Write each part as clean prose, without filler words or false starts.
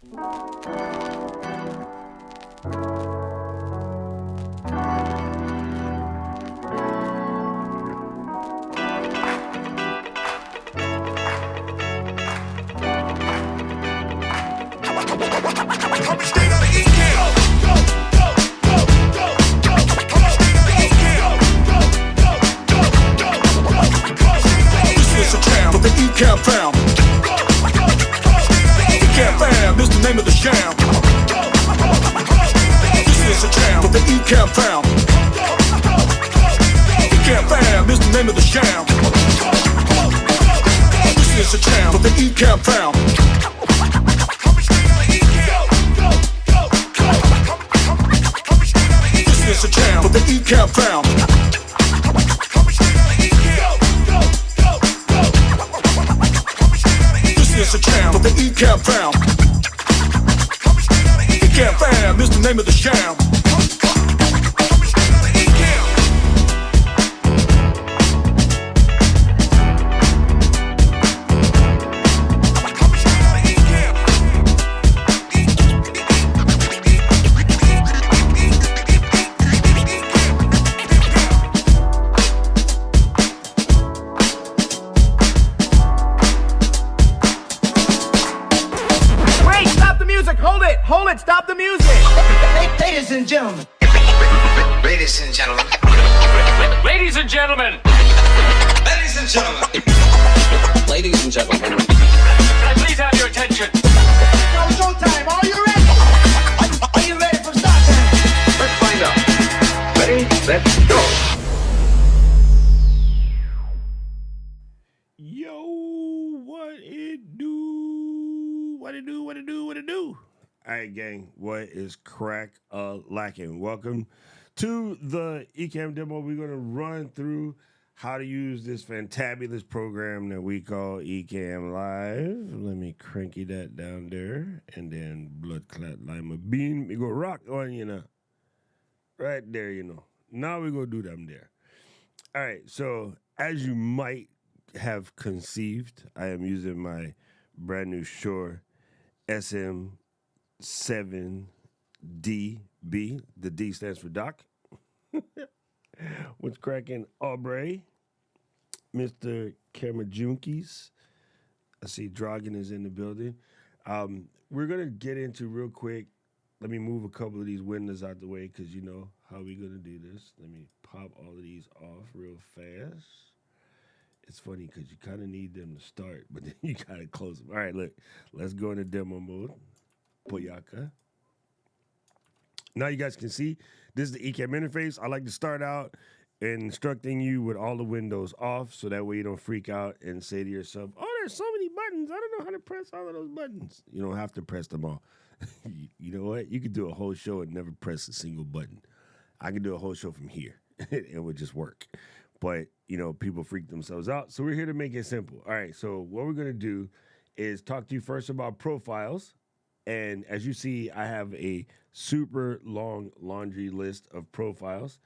The Ecamm fam. Ecamm fam is the name of the jam. This is a jam for the Ecamm fam. Ecamm fam is the name of the jam. This is a jam for the Ecamm fam. This is a jam for the Ecamm fam. It's a jam for the Ecamm fam. Ecamm fam is the name of the jam. Hold it, stop the music! Ladies and gentlemen. Ladies and gentlemen. Ladies and gentlemen. Ladies and gentlemen. Ladies and gentlemen. Can I please have your attention? Now it's showtime. Are you ready? Are you ready for start time? Let's find out. Ready, let's go. Yo, what it do? What it do? What it do? What it do? All right, gang, what is crack-a-lacking? Welcome to the Ecamm Demo. We're going to run through how to use this fantabulous program that we call Ecamm Live. Let me cranky that down there, and then blood clot lima bean. We go rock on, right there, Now we're going to do them there. All right, so as you might have conceived, I am using my brand new Shure SM7DB. The D stands for Doc. What's cracking, Aubrey? Mr. Camera Junkies. I see Dragon is in the building. We're going to get into real quick. Let me move a couple of these windows out the way because you know how we're going to do this. Let me pop all of these off real fast. It's funny because you kind of need them to start, but then you got to close them. All right, look. Let's go into demo mode. Boyaka. Now you guys can see this is the Ecamm interface. I like to start out instructing you with all the windows off so that way you don't freak out and say to yourself, oh, there's so many buttons. I don't know how to press all of those buttons. You don't have to press them all. You know what? You could do a whole show and never press a single button. I could do a whole show from here. It would just work. But, people freak themselves out. So we're here to make it simple. All right, so what we're going to do is talk to you first about profiles. And as you see, I have a super long laundry list of profiles.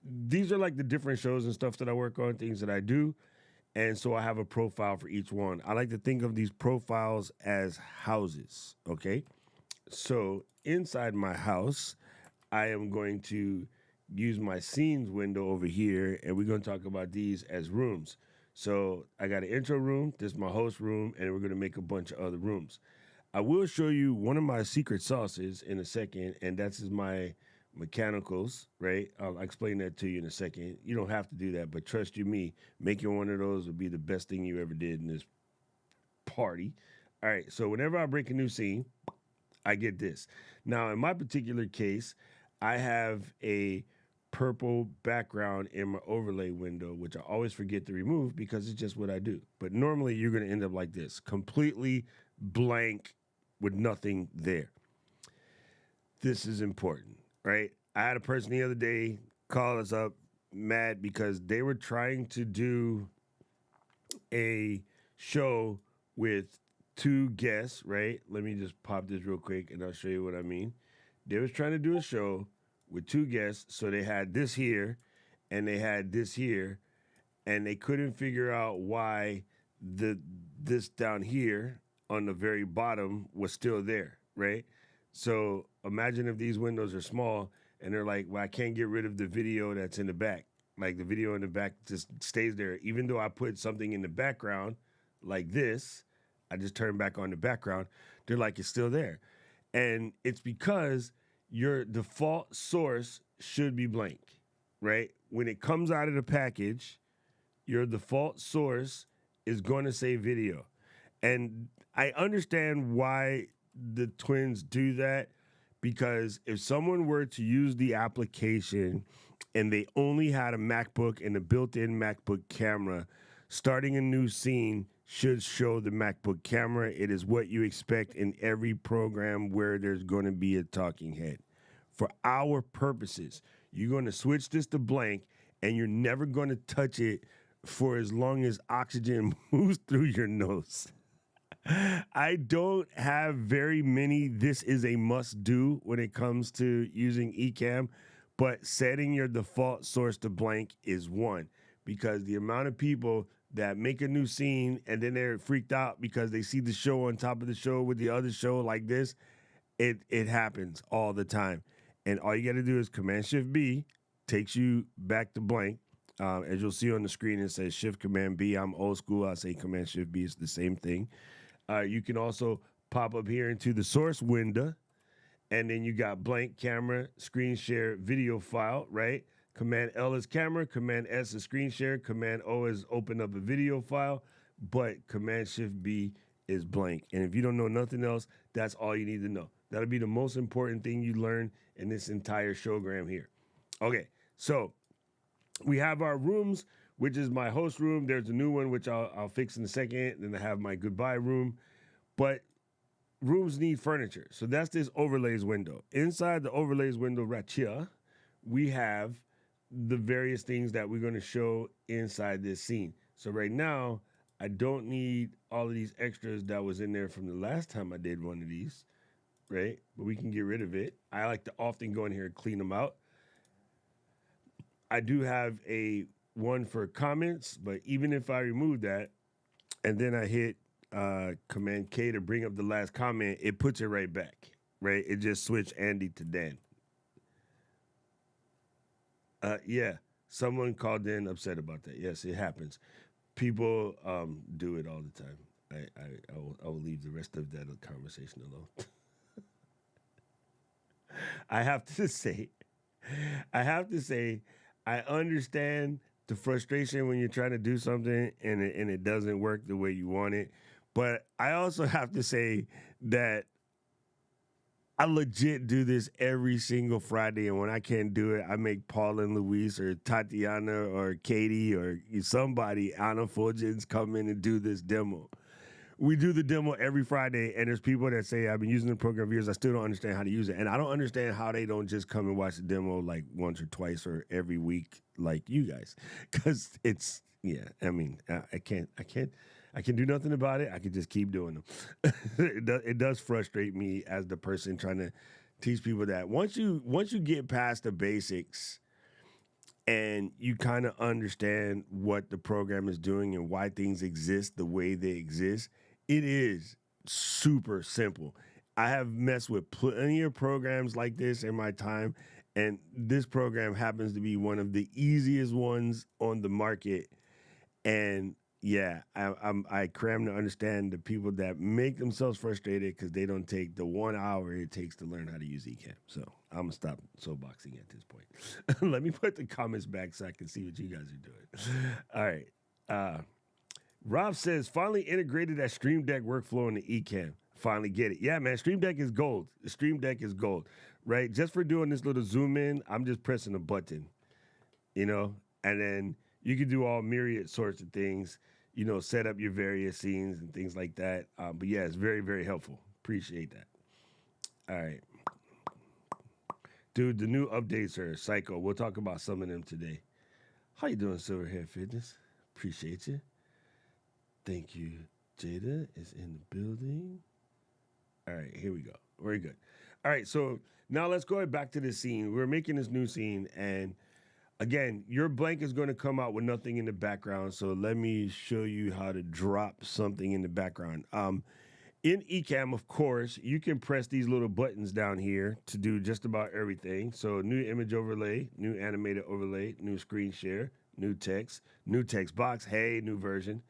These are like the different shows and stuff that I work on, things that I do. And so I have a profile for each one. I like to think of these profiles as houses, okay? So inside my house, I am going to use my scenes window over here, and we're going to talk about these as rooms. So I got an intro room, this is my host room, and we're going to make a bunch of other rooms. I will show you one of my secret sauces in a second, and that's my mechanicals, right? I'll explain that to you in a second. You don't have to do that, but trust you me, making one of those would be the best thing you ever did in this party. All right, so whenever I break a new scene, I get this. Now, in my particular case, I have a purple background in my overlay window, which I always forget to remove because it's just what I do. But normally you're going to end up like this, completely blank with nothing there. This is important, right? I had a person the other day call us up mad because they were trying to do a show with two guests, right? Let me just pop this real quick and I'll show you what I mean. They was trying to do a show with two guests, so they had this here and they had this here, and they couldn't figure out why this down here on the very bottom was still there, right? So imagine if these windows are small and they're like, well, I can't get rid of the video that's in the back. Like the video in the back just stays there. Even though I put something in the background like this, I just turn back on the background, they're like, it's still there. And it's because your default source should be blank, right? When it comes out of the package, your default source is going to say video. And I understand why the twins do that, because if someone were to use the application and they only had a MacBook and a built-in MacBook camera, starting a new scene should show the MacBook camera. It is what you expect in every program where there's going to be a talking head. For our purposes, you're going to switch this to blank, and you're never going to touch it for as long as oxygen moves through your nose. I don't have very many this is a must do when it comes to using Ecamm, but setting your default source to blank is one, because the amount of people that make a new scene and then they're freaked out because they see the show on top of the show with the other show like this, it happens all the time. And all you got to do is Command-Shift-B, takes you back to blank. As you'll see on the screen, it says Shift-Command-B. I'm old school. I say Command-Shift-B. It's the same thing. You can also pop up here into the source window, and then you got blank camera, screen share, video file, right? Command L is camera, Command S is screen share, Command O is open up a video file, but Command Shift B is blank. And if you don't know nothing else, that's all you need to know. That'll be the most important thing you learn in this entire showgram here. Okay, so we have our rooms, which is my host room. There's a new one, which I'll fix in a second. Then I have my goodbye room. But rooms need furniture. So that's this overlays window. Inside the overlays window right here, we have the various things that we're going to show inside this scene. So right now, I don't need all of these extras that was in there from the last time I did one of these, right? But we can get rid of it. I like to often go in here and clean them out. I do have a one for comments, but even if I remove that and then I hit Command K to bring up the last comment, it puts it right back, right? It just switched Andy to Dan. Yeah, someone called in upset about that. Yes, it happens. People do it all the time. I will leave the rest of that conversation alone. I have to say, I understand the frustration when you're trying to do something and it doesn't work the way you want it. But I also have to say that I legit do this every single Friday, and when I can't do it, I make Paul and Luis or Tatiana or Katie or somebody, Anna Fulgens, come in and do this demo. We do the demo every Friday, and there's people that say, I've been using the program for years, I still don't understand how to use it. And I don't understand how they don't just come and watch the demo like once or twice or every week like you guys. Because it's, yeah, I mean, I can do nothing about it. I can just keep doing them. It does frustrate me as the person trying to teach people that once you get past the basics and you kind of understand what the program is doing and why things exist the way they exist, it is super simple. I have messed with plenty of programs like this in my time, and this program happens to be one of the easiest ones on the market. And yeah, I cram to understand the people that make themselves frustrated because they don't take the 1 hour it takes to learn how to use Ecamm. So I'm gonna stop soapboxing at this point. Let me put the comments back so I can see what you guys are doing. All right. Rob says, finally integrated that Stream Deck workflow into Ecamm. Finally get it. Yeah, man, Stream Deck is gold. The Stream Deck is gold, right? Just for doing this little zoom in, I'm just pressing a button, you know, and then you can do all myriad sorts of things, you know, set up your various scenes and things like that. But yeah, it's very, very helpful. Appreciate that. All right. Dude, the new updates are psycho. We'll talk about some of them today. How you doing, Silverhead Fitness? Appreciate you. Thank you. Jada is in the building. All right, here we go. Very good. All right, so now let's go back to the scene. We're making this new scene, and again, your blank is going to come out with nothing in the background, so let me show you how to drop something in the background. in Ecamm, of course, you can press these little buttons down here to do just about everything. So new image overlay, new animated overlay, new screen share, new text box, hey, new version,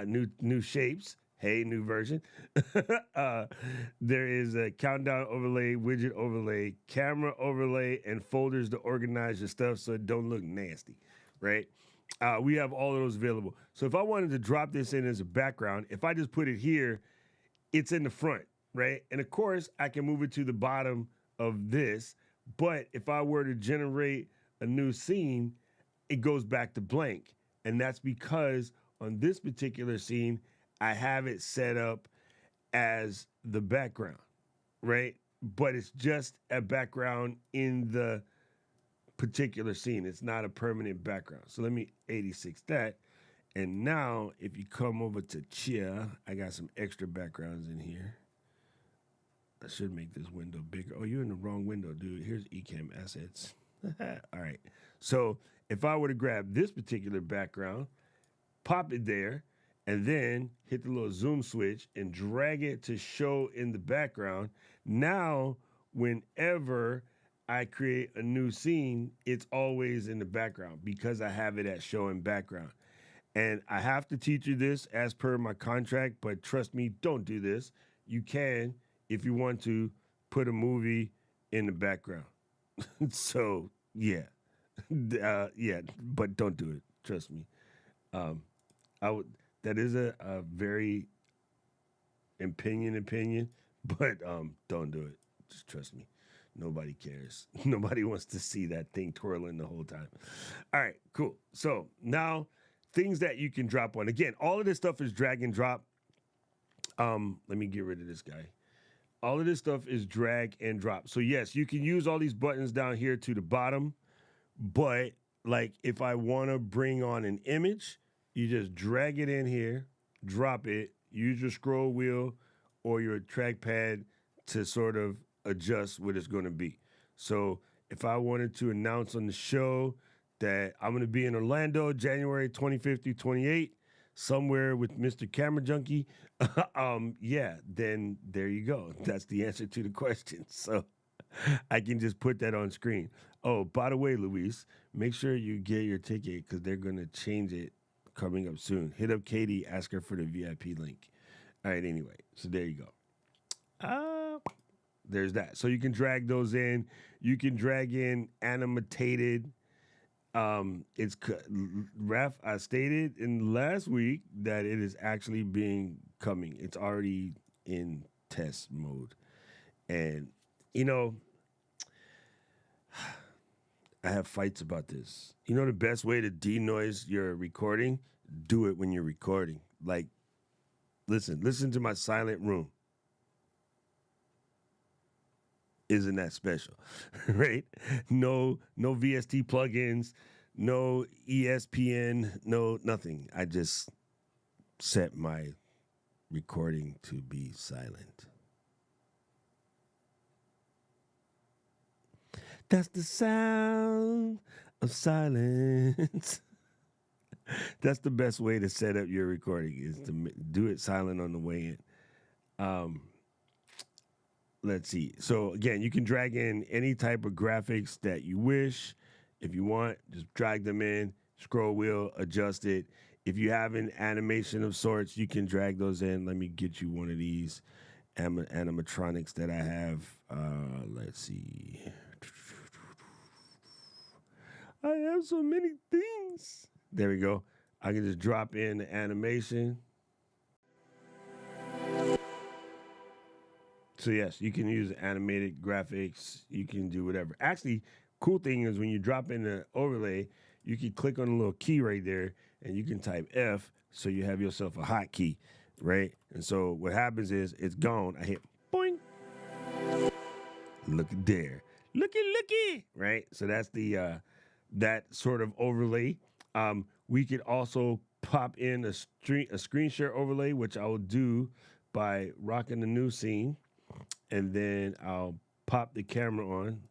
new shapes, hey, new version. There is a countdown overlay, widget overlay, camera overlay, and folders to organize your stuff so it don't look nasty, right? We have all of those available. So if I wanted to drop this in as a background, if I just put it here, it's in the front, right? And of course, I can move it to the bottom of this. But if I were to generate a new scene, it goes back to blank. And that's because on this particular scene, I have it set up as the background, right? But it's just a background in the particular scene. It's not a permanent background. So let me 86 that. And now, if you come over to Chia, I got some extra backgrounds in here. I should make this window bigger. Oh, you're in the wrong window, dude. Here's Ecamm assets. All right. So if I were to grab this particular background, pop it there, and then hit the little zoom switch and drag it to show in the background, now whenever I create a new scene, it's always in the background because I have it at show in background. And I have to teach you this as per my contract, but trust me, don't do this. You can, if you want to, put a movie in the background. So, yeah. Yeah, but don't do it. Trust me. I would. That is a very opinion, but don't do it. Just trust me. Nobody cares. Nobody wants to see that thing twirling the whole time. All right, cool. So now things that you can drop on. Again, all of this stuff is drag and drop. Let me get rid of this guy. All of this stuff is drag and drop. So yes, you can use all these buttons down here to the bottom, but like if I want to bring on an image, you just drag it in here, drop it, use your scroll wheel or your trackpad to sort of adjust what it's going to be. So if I wanted to announce on the show that I'm going to be in Orlando, January 25th through 28th, somewhere with Mr. Camera Junkie, yeah, then there you go. That's the answer to the question. So I can just put that on screen. Oh, by the way, Luis, make sure you get your ticket because they're going to change it coming up soon. Hit up Katie, ask her for the VIP link. All right, anyway, so there you go. There's that. So you can drag those in. You can drag in animated. Ref, I stated in last week that it is actually coming. It's already in test mode. And, you know, I have fights about this. You know the best way to denoise your recording? Do it when you're recording. Like, listen to my silent room. Isn't that special, right? No VST plugins, no ESPN, no nothing. I just set my recording to be silent. That's the sound of silence. That's the best way to set up your recording is to do it silent on the way in. Let's see. So again, you can drag in any type of graphics that you wish. If you want, just drag them in, scroll wheel, adjust it. If you have an animation of sorts, you can drag those in. Let me get you one of these animatronics that I have. Let's see. I have so many things. There we go. I can just drop in the animation. So yes, you can use animated graphics. You can do whatever. Actually, cool thing is when you drop in the overlay, you can click on the little key right there and you can type F so you have yourself a hotkey, right? And so what happens is it's gone. I hit boing. Look there. Looky, right? So that's the that sort of overlay. We could also pop in a screen share overlay, which I will do by rocking the new scene. And then I'll pop the camera on,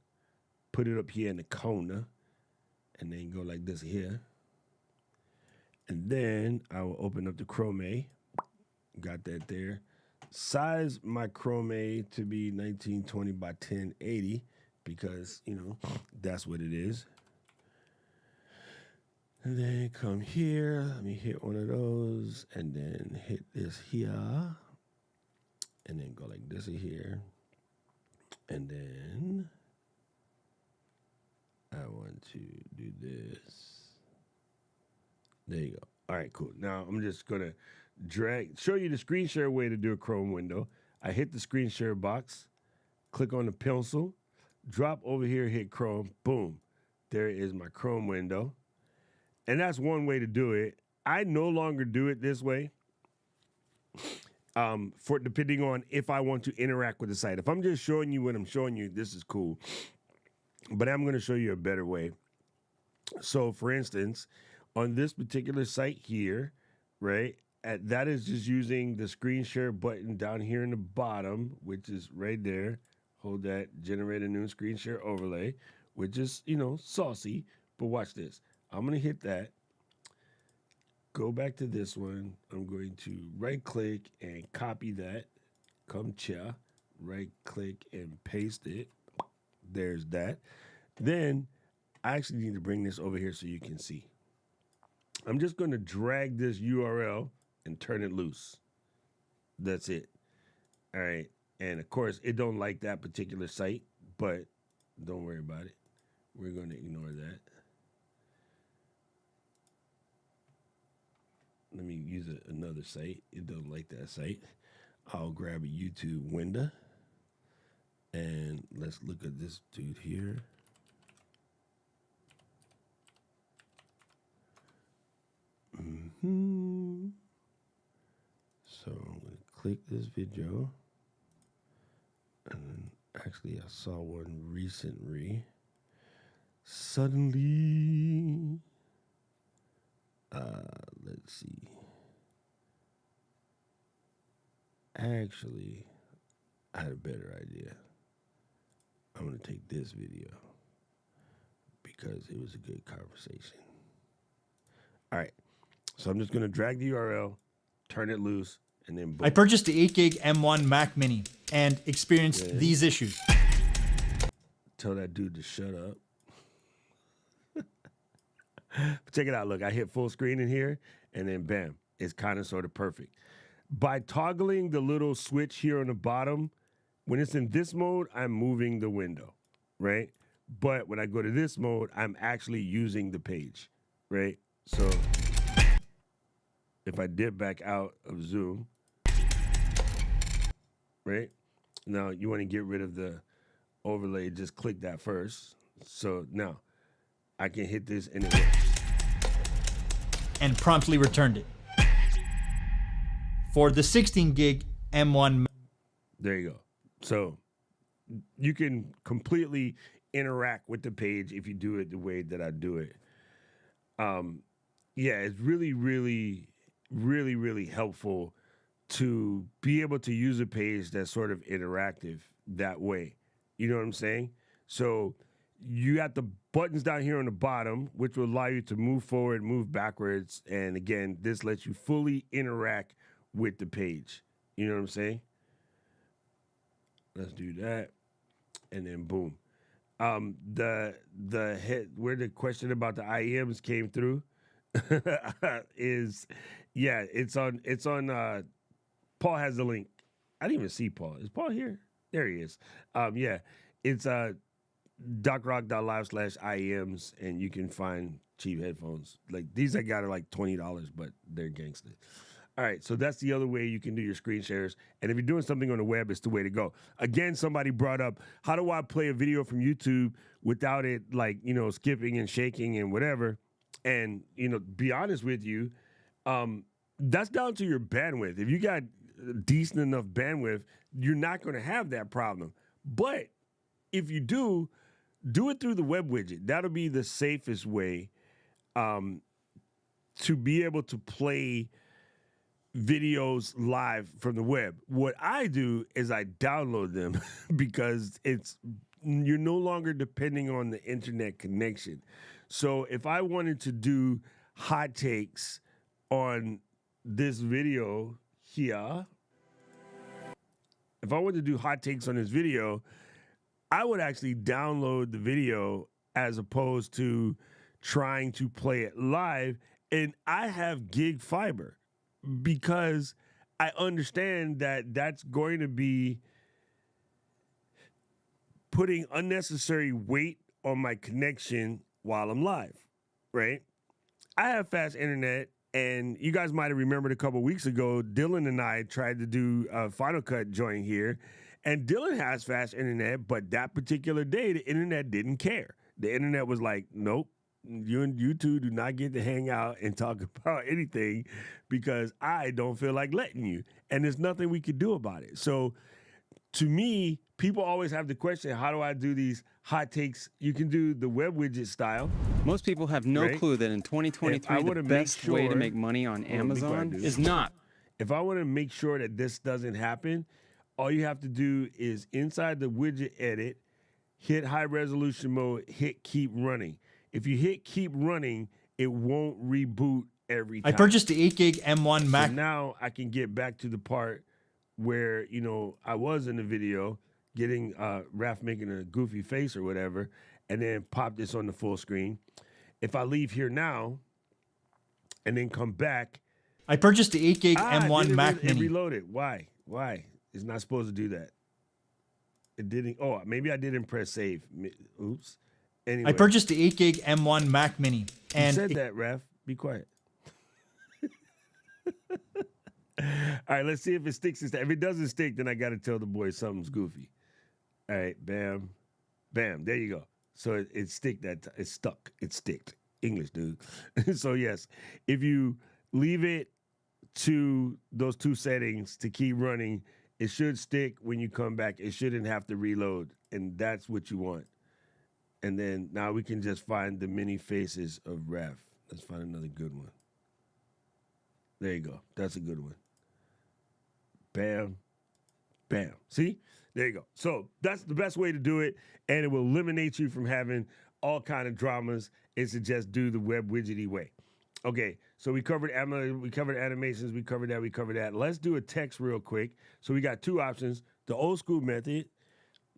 put it up here in the corner, and then go like this here. And then I will open up the Chrome. Got that there. size my Chrome A to be 1920 by 1080 because, you know, that's what it is. And then come here, let me hit one of those, and then hit this here, and then go like this here, and then I want to do this. There you go. All right, cool. Now I'm just gonna show you the screen share way to do a Chrome window. I hit the screen share box, click on the pencil, drop over here, hit Chrome, boom. There is my Chrome window. And that's one way to do it. I no longer do it this way for depending on if I want to interact with the site. If I'm just showing you what I'm showing you, this is cool. But I'm going to show you a better way. So, for instance, on this particular site here, right, that is just using the screen share button down here in the bottom, which is right there. Hold that, generate a new screen share overlay, which is, you know, saucy. But watch this. I'm going to hit that. Go back to this one. I'm going to right click and copy that. Come here. Right click and paste it. There's that. Then I actually need to bring this over here so you can see. I'm just going to drag this URL and turn it loose. That's it. All right. And of course, it don't like that particular site, but don't worry about it. We're going to ignore that. Let me use another site. It doesn't like that site. I'll grab a YouTube window. And let's look at this dude here. So I'm going to click this video. And then actually I saw one recently. Suddenly... let's see. Actually, I had a better idea. I'm going to take this video because it was a good conversation. All right. So I'm just going to drag the URL, turn it loose, and then boom. I purchased the 8 gig M1 Mac Mini and experienced these issues. Tell that dude to shut up. But check it out. Look, I hit full screen in here, and then bam, it's kind of sort of perfect. By toggling the little switch here on the bottom, when it's in this mode, I'm moving the window, right? But when I go to this mode, I'm actually using the page, right? So if I dip back out of Zoom, right? Now you want to get rid of the overlay, just click that first. So now I can hit this and it works. And promptly returned it. For the 16 gig M1. There you go. So you can completely interact with the page if you do it the way that I do it. Yeah, it's really, really, really, really helpful to be able to use a page that's sort of interactive that way. You know what I'm saying? So you got the buttons down here on the bottom, which will allow you to move forward, move backwards. And again, this lets you fully interact with the page. You know what I'm saying? Let's do that. And then boom. The head where the question about the IEMs came through is it's on Paul has the link. I didn't even see Paul. Is Paul here? There he is. It's docrock.live/IEMs, and you can find cheap headphones. Like these I got are like $20, but they're gangster. All right, so that's the other way you can do your screen shares. And if you're doing something on the web, it's the way to go. Again, somebody brought up, how do I play a video from YouTube without it, like, you know, skipping and shaking and whatever? And, you know, be honest with you, that's down to your bandwidth. If you got decent enough bandwidth, you're not going to have that problem. But if you do it through the web widget. That'll be the safest way to be able to play videos live from the web. What I do is I download them because you're no longer depending on the internet connection. So if I wanted to do hot takes on this video here, if I wanted to do hot takes on this video, I would actually download the video as opposed to trying to play it live. And I have gig fiber because I understand that that's going to be putting unnecessary weight on my connection while I'm live, right? I have fast internet, and you guys might have remembered a couple weeks ago, Dylan and I tried to do a Final Cut joint here, and Dylan has fast internet, but that particular day, the internet didn't care. The internet was like, nope, you two do not get to hang out and talk about anything because I don't feel like letting you. And there's nothing we could do about it. So to me, people always have the question, how do I do these hot takes? You can do the web widget style. Most people have no Right? clue that in If I 2023, wanna the make best way to sure- make money on Hold on, be quiet, Amazon dude. is not. If I want to make sure that this doesn't happen, all you have to do is inside the widget edit, hit high resolution mode, hit keep running. If you hit keep running, it won't reboot every I time. purchased the 8 gig M1 Mac. So now I can get back to the part where, I was in the video getting Raph making a goofy face or whatever, and then pop this on the full screen. If I leave here now and then come back, I purchased the 8 gig M1 it Mac It Mini. reloaded. Why? It's not supposed to do that. It didn't. Oh, maybe I didn't press save. Oops. Anyway, I purchased the 8 gig M1 Mac Mini. You And said that, Raph. Be quiet. All right, let's see if it sticks. If it doesn't stick, then I got to tell the boys something's goofy. All right, bam, bam. There you go. So it stick that time. It's stuck. It sticked. English, dude. So yes, if you leave it to those two settings to keep running, it should stick when you come back. It shouldn't have to reload, and that's what you want. And then now we can just find the many faces of Raph. Let's find another good one. There you go. That's a good one. Bam. Bam. See? There you go. So that's the best way to do it, and it will eliminate you from having all kind of dramas, is to just do the web widgety way. Okay, so we covered animations, we covered that. Let's do a text real quick. So we got two options. The old school method,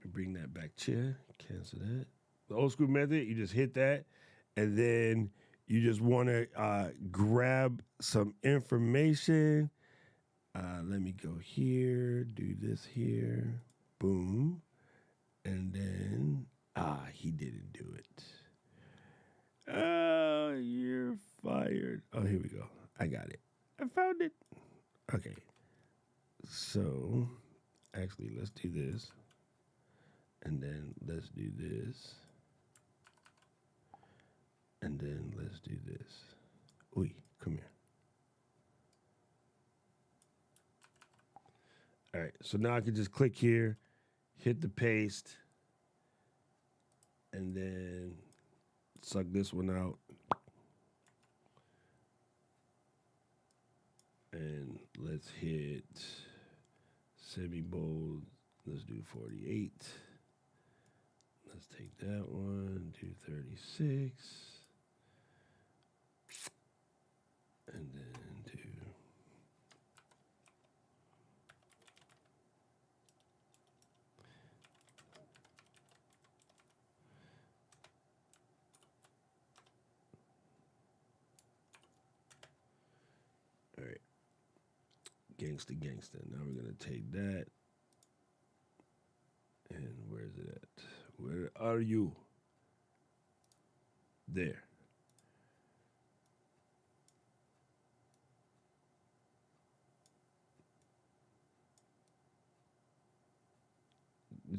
bring that back chair, cancel that. The old school method, you just hit that, and then you just want to grab some information. Let me go here, do this here, boom, and then, he didn't do it. You're fired. Oh, here we go. I got it. I found it. Okay. So, actually, let's do this. And then let's do this. And then let's do this. Oi, come here. All right, so now I can just click here, hit the paste, and then suck this one out. And let's hit semi-bold. Let's do 48. Let's take that one, do 36. And then do... All right. Gangsta. Now we're going to take that. And where's it at? Where are you? There.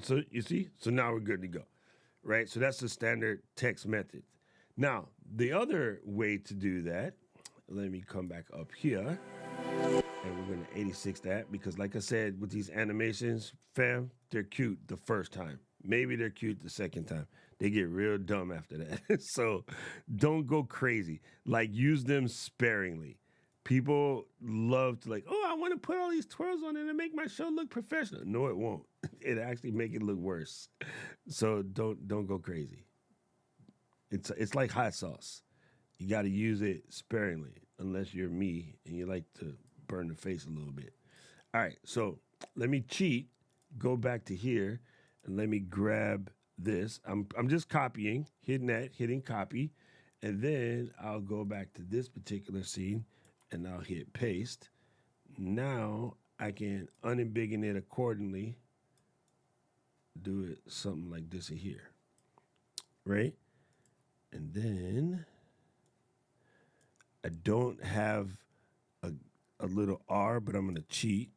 So you see? So now we're good to go. Right? So that's the standard text method. Now, the other way to do that, let me come back up here. And we're going to 86 that because, like I said, with these animations, fam, they're cute the first time. Maybe they're cute the second time. They get real dumb after that. So don't go crazy. Like, use them sparingly. People love to I want to put all these twirls on it and make my show look professional. No, it won't. It actually make it look worse. So don't go crazy. It's like hot sauce. You got to use it sparingly, unless you're me and you like to burn the face a little bit. All right, so let me cheat go back to here, and let me grab this. I'm just copying, hitting copy, and then I'll go back to this particular scene, and I'll hit paste. Now I can unembiggen it accordingly. Do it something like this here, right? And then I don't have a little R, but I'm gonna cheat.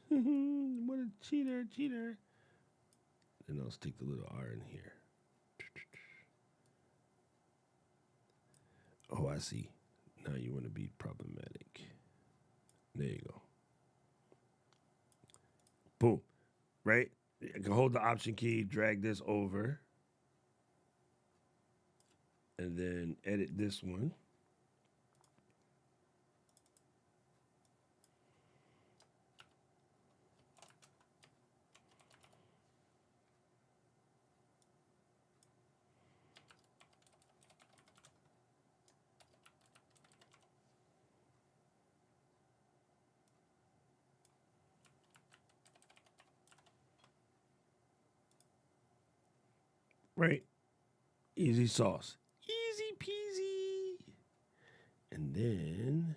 What a cheater. And I'll stick the little R in here. Oh, I see. Now you want to be problematic. There you go. Boom. Right? I can hold the Option key, drag this over, and then edit this one. Right? Easy sauce. Easy peasy. And then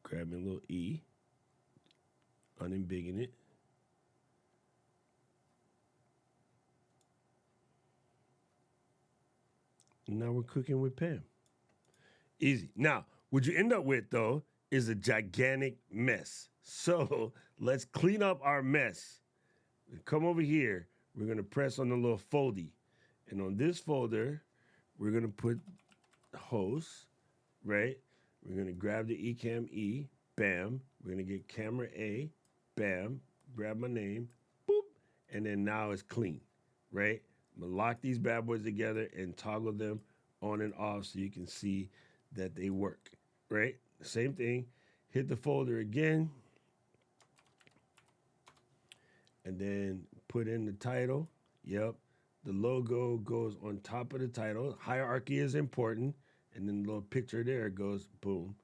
grabbing a little E, unembiggen it. And now we're cooking with Pam. Easy. Now, what you end up with, though, is a gigantic mess. So let's clean up our mess. Come over here. We're going to press on the little foldy. And on this folder, we're going to put host, right? We're going to grab the Ecamm E, bam. We're going to get camera A, bam. Grab my name, boop. And then now it's clean, right? I'm going to lock these bad boys together and toggle them on and off so you can see that they work, right? Same thing. Hit the folder again. And then put in the title. Yep. The logo goes on top of the title. Hierarchy is important. And then the little picture there goes boom.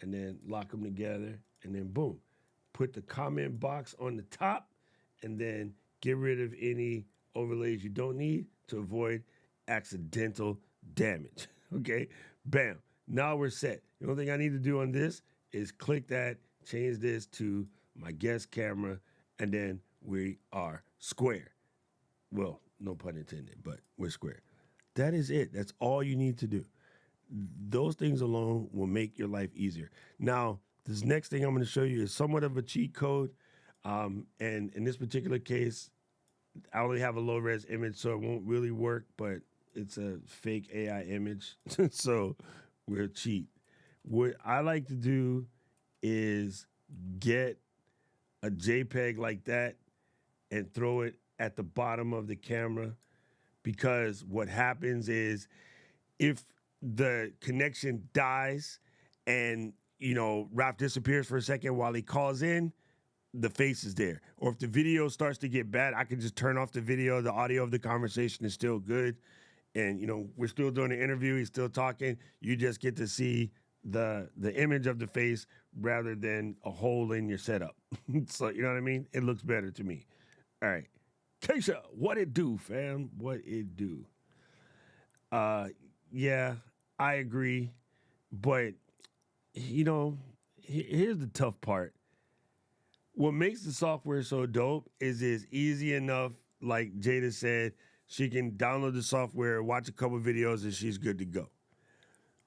And then lock them together. And then boom. Put the comment box on the top. And then get rid of any overlays you don't need to avoid accidental damage. Okay? Bam. Now we're set. The only thing I need to do on this is click that, change this to my guest camera, and then we are square. Well, no pun intended, but we're square. That is it. That's all you need to do. Those things alone will make your life easier. Now, this next thing I'm going to show you is somewhat of a cheat code. And in this particular case, I only have a low-res image, so it won't really work, but it's a fake AI image, so we'll cheat. What I like to do is get a JPEG like that and throw it at the bottom of the camera, because what happens is if the connection dies and, Ralph disappears for a second while he calls in, the face is there. Or if the video starts to get bad, I can just turn off the video. The audio of the conversation is still good. And, we're still doing the interview. He's still talking. You just get to see the image of the face rather than a hole in your setup. So, you know what I mean? It looks better to me. All right. Keisha, what it do, fam? What it do? Yeah, I agree. But, here's the tough part. What makes the software so dope is it's easy enough, like Jada said, she can download the software, watch a couple videos, and she's good to go.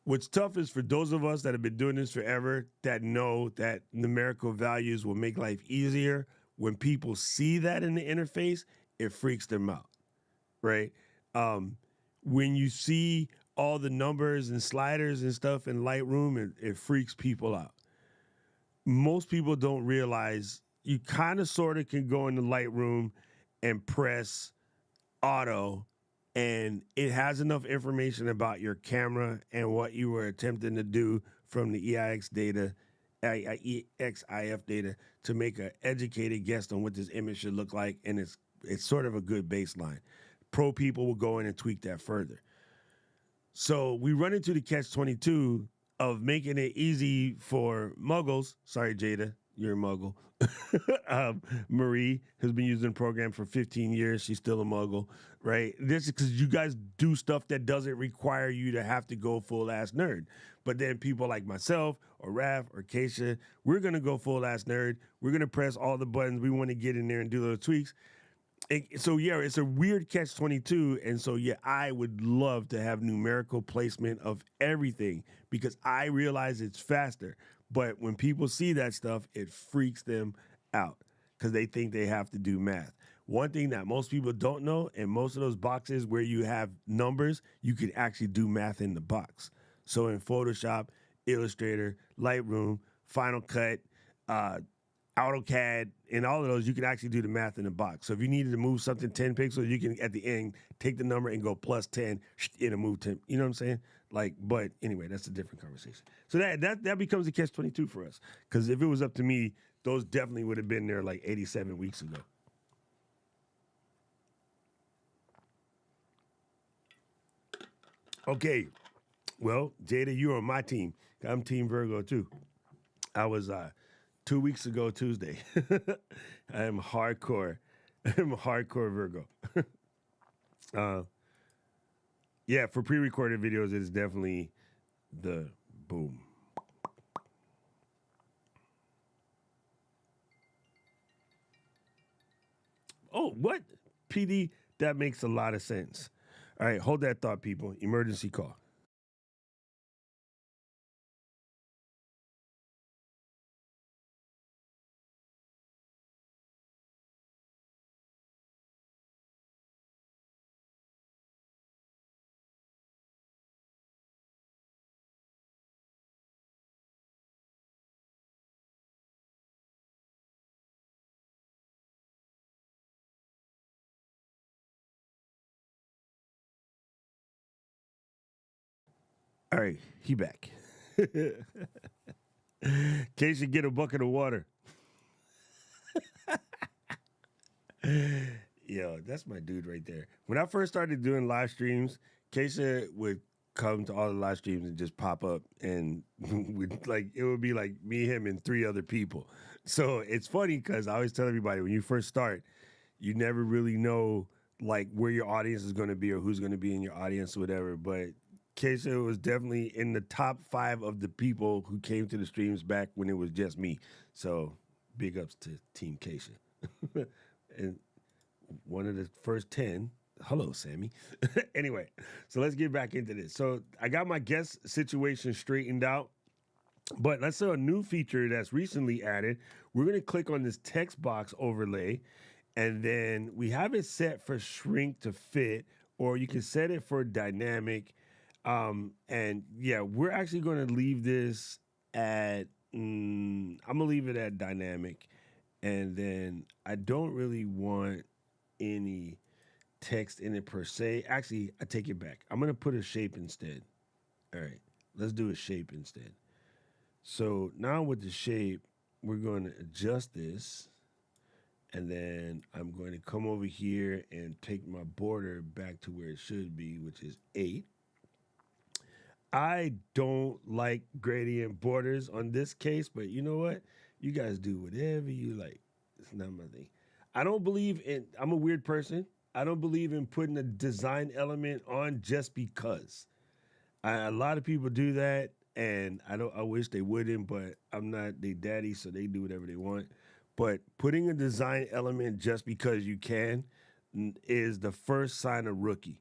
What's tough is for those of us that have been doing this forever that know that numerical values will make life easier. When people see that in the interface, it freaks them out, right? When you see all the numbers and sliders and stuff in Lightroom, it freaks people out. Most people don't realize you kind of sort of can go into Lightroom and press auto, and it has enough information about your camera and what you were attempting to do from the EIX data EXIF data to make an educated guess on what this image should look like, and it's sort of a good baseline. Pro people will go in and tweak that further. So we run into the catch-22 of making it easy for muggles. Sorry, Jada, you're a muggle. Marie has been using the program for 15 years. She's still a muggle, right? This is because you guys do stuff that doesn't require you to have to go full-ass nerd. But then people like myself or Raph or Keisha, we're going to go full-ass nerd. We're going to press all the buttons. We want to get in there and do those tweaks. So yeah, it's a weird catch-22, and so yeah, I would love to have numerical placement of everything because I realize it's faster. But when people see that stuff, it freaks them out because they think they have to do math. One thing that most people don't know, in most of those boxes where you have numbers, you can actually do math in the box. So in Photoshop, Illustrator, Lightroom, Final Cut, AutoCAD, and all of those, you can actually do the math in the box. So if you needed to move something 10 pixels, you can, at the end, take the number and go plus 10, it'll move 10. You know what I'm saying? Like, but anyway, that's a different conversation. So that becomes a catch-22 for us. Because if it was up to me, those definitely would have been there like 87 weeks ago. Okay. Well, Jada, you're on my team. I'm Team Virgo, too. I was 2 weeks ago Tuesday. I am hardcore. I'm a hardcore Virgo. Yeah, for pre-recorded videos, it is definitely the boom. Oh, what? PD, that makes a lot of sense. All right, hold that thought, people. Emergency call. All right, he back. Case you get a bucket of water. Yo, that's my dude right there. When I first started doing live streams, Keisha would come to all the live streams and just pop up, and it would be like me, him, and 3 other people. So it's funny because I always tell everybody when you first start, you never really know like where your audience is going to be or who's going to be in your audience or whatever. But Keisha was definitely in the top 5 of the people who came to the streams back when it was just me. So big ups to Team Keisha. And one of the first 10. Hello, Sammy. Anyway, so let's get back into this. So I got my guest situation straightened out, but let's say a new feature that's recently added. We're going to click on this text box overlay, and then we have it set for shrink to fit, or you can set it for dynamic. And yeah, we're actually going to leave this at, I'm going to leave it at dynamic. And then I don't really want any text in it per se. Actually, I take it back. I'm going to put a shape instead. All right, let's do a shape instead. So now with the shape, we're going to adjust this. And then I'm going to come over here and take my border back to where it should be, which is 8. I don't like gradient borders on this case, but you know what? You guys do whatever you like. It's not my thing. I'm a weird person. I don't believe in putting a design element on just because. A lot of people do that, and I wish they wouldn't, but I'm not their daddy, so they do whatever they want. But putting a design element just because you can is the first sign of rookie.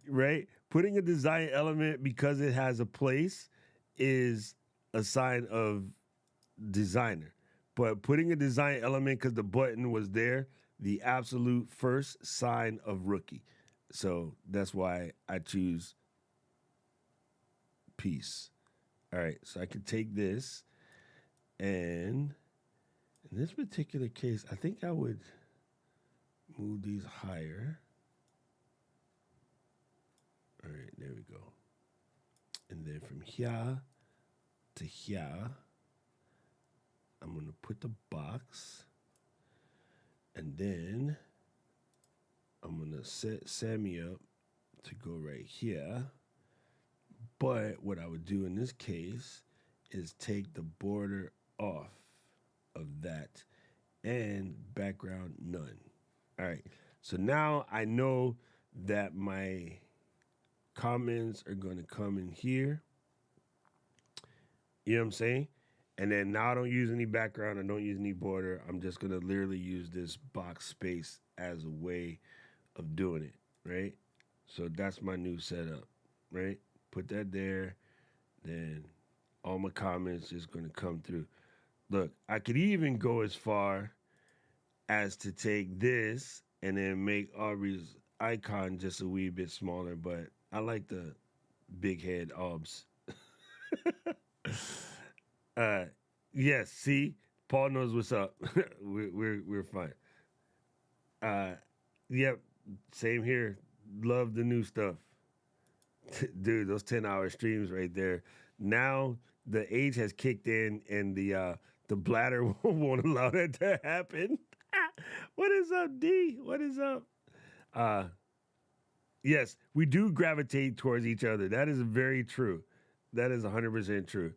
Right? Putting a design element because it has a place is a sign of designer. But putting a design element because the button was there, the absolute first sign of rookie. So that's why I choose peace. All right, so I could take this, and in this particular case, I think I would move these higher. All right, there we go. And then from here, to here. I'm going to put the box. And then I'm going to set Sammy up to go right here. But what I would do in this case is take the border off of that and background none. All right. So now I know that my comments are going to come in here. You know what I'm saying? And then now I don't use any background. I don't use any border. I'm just going to literally use this box space as a way of doing it, right? So that's my new setup, right? Put that there. Then all my comments is going to come through. Look, I could even go as far as to take this and then make Aubrey's icon just a wee bit smaller, but I like the big head obs. Yes, see, Paul knows what's up. we're fine. Yep, same here. Love the new stuff. Dude, those 10-hour streams right there. Now the age has kicked in and the bladder won't allow that to happen. What is up, D? What is up? Yes, we do gravitate towards each other. That is very true. That is 100% true.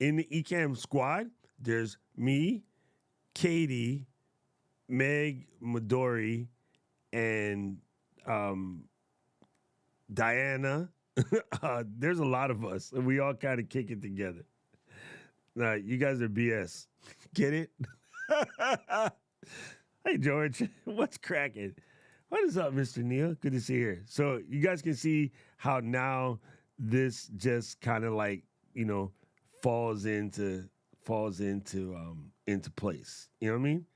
In the Ecamm squad, there's me, Katie, Meg, Midori, and Diana. There's a lot of us, and we all kind of kick it together. You guys are BS. Get it? Hey, George. What's cracking? What is up, Mr. Neil? Good to see you here. So you guys can see how now this just kind of like, falls into place. You know what I mean?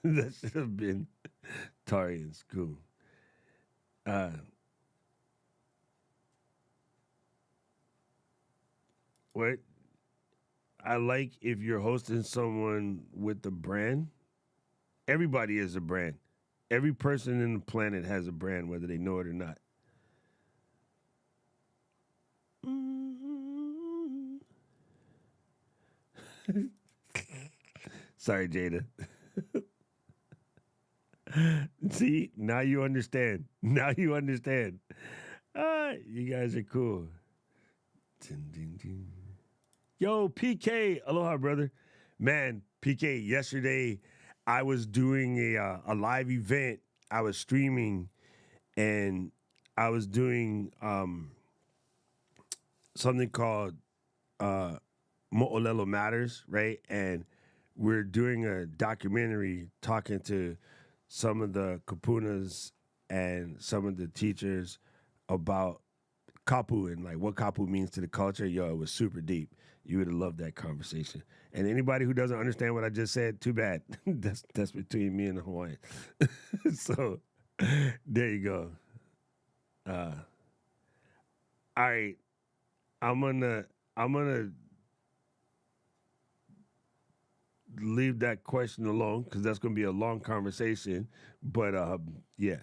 That should have been Tari in school. What I like if you're hosting someone with the brand, everybody is a brand. Every person in the planet has a brand, whether they know it or not. Sorry, Jada. See, now you understand. Now you understand. You guys are cool. Ding, ding, ding. Yo, PK, aloha, brother. Man, PK, yesterday I was doing a live event. I was streaming, and I was doing something called Mo'olelo Matters, right? And we're doing a documentary talking to some of the kapunas and some of the teachers about kapu and like what kapu means to the culture. Yo, it was super deep. You would have loved that conversation. And anybody who doesn't understand what I just said, too bad. That's between me and the Hawaiian. So there you go. All right. I'm gonna leave that question alone because that's gonna be a long conversation. But yeah.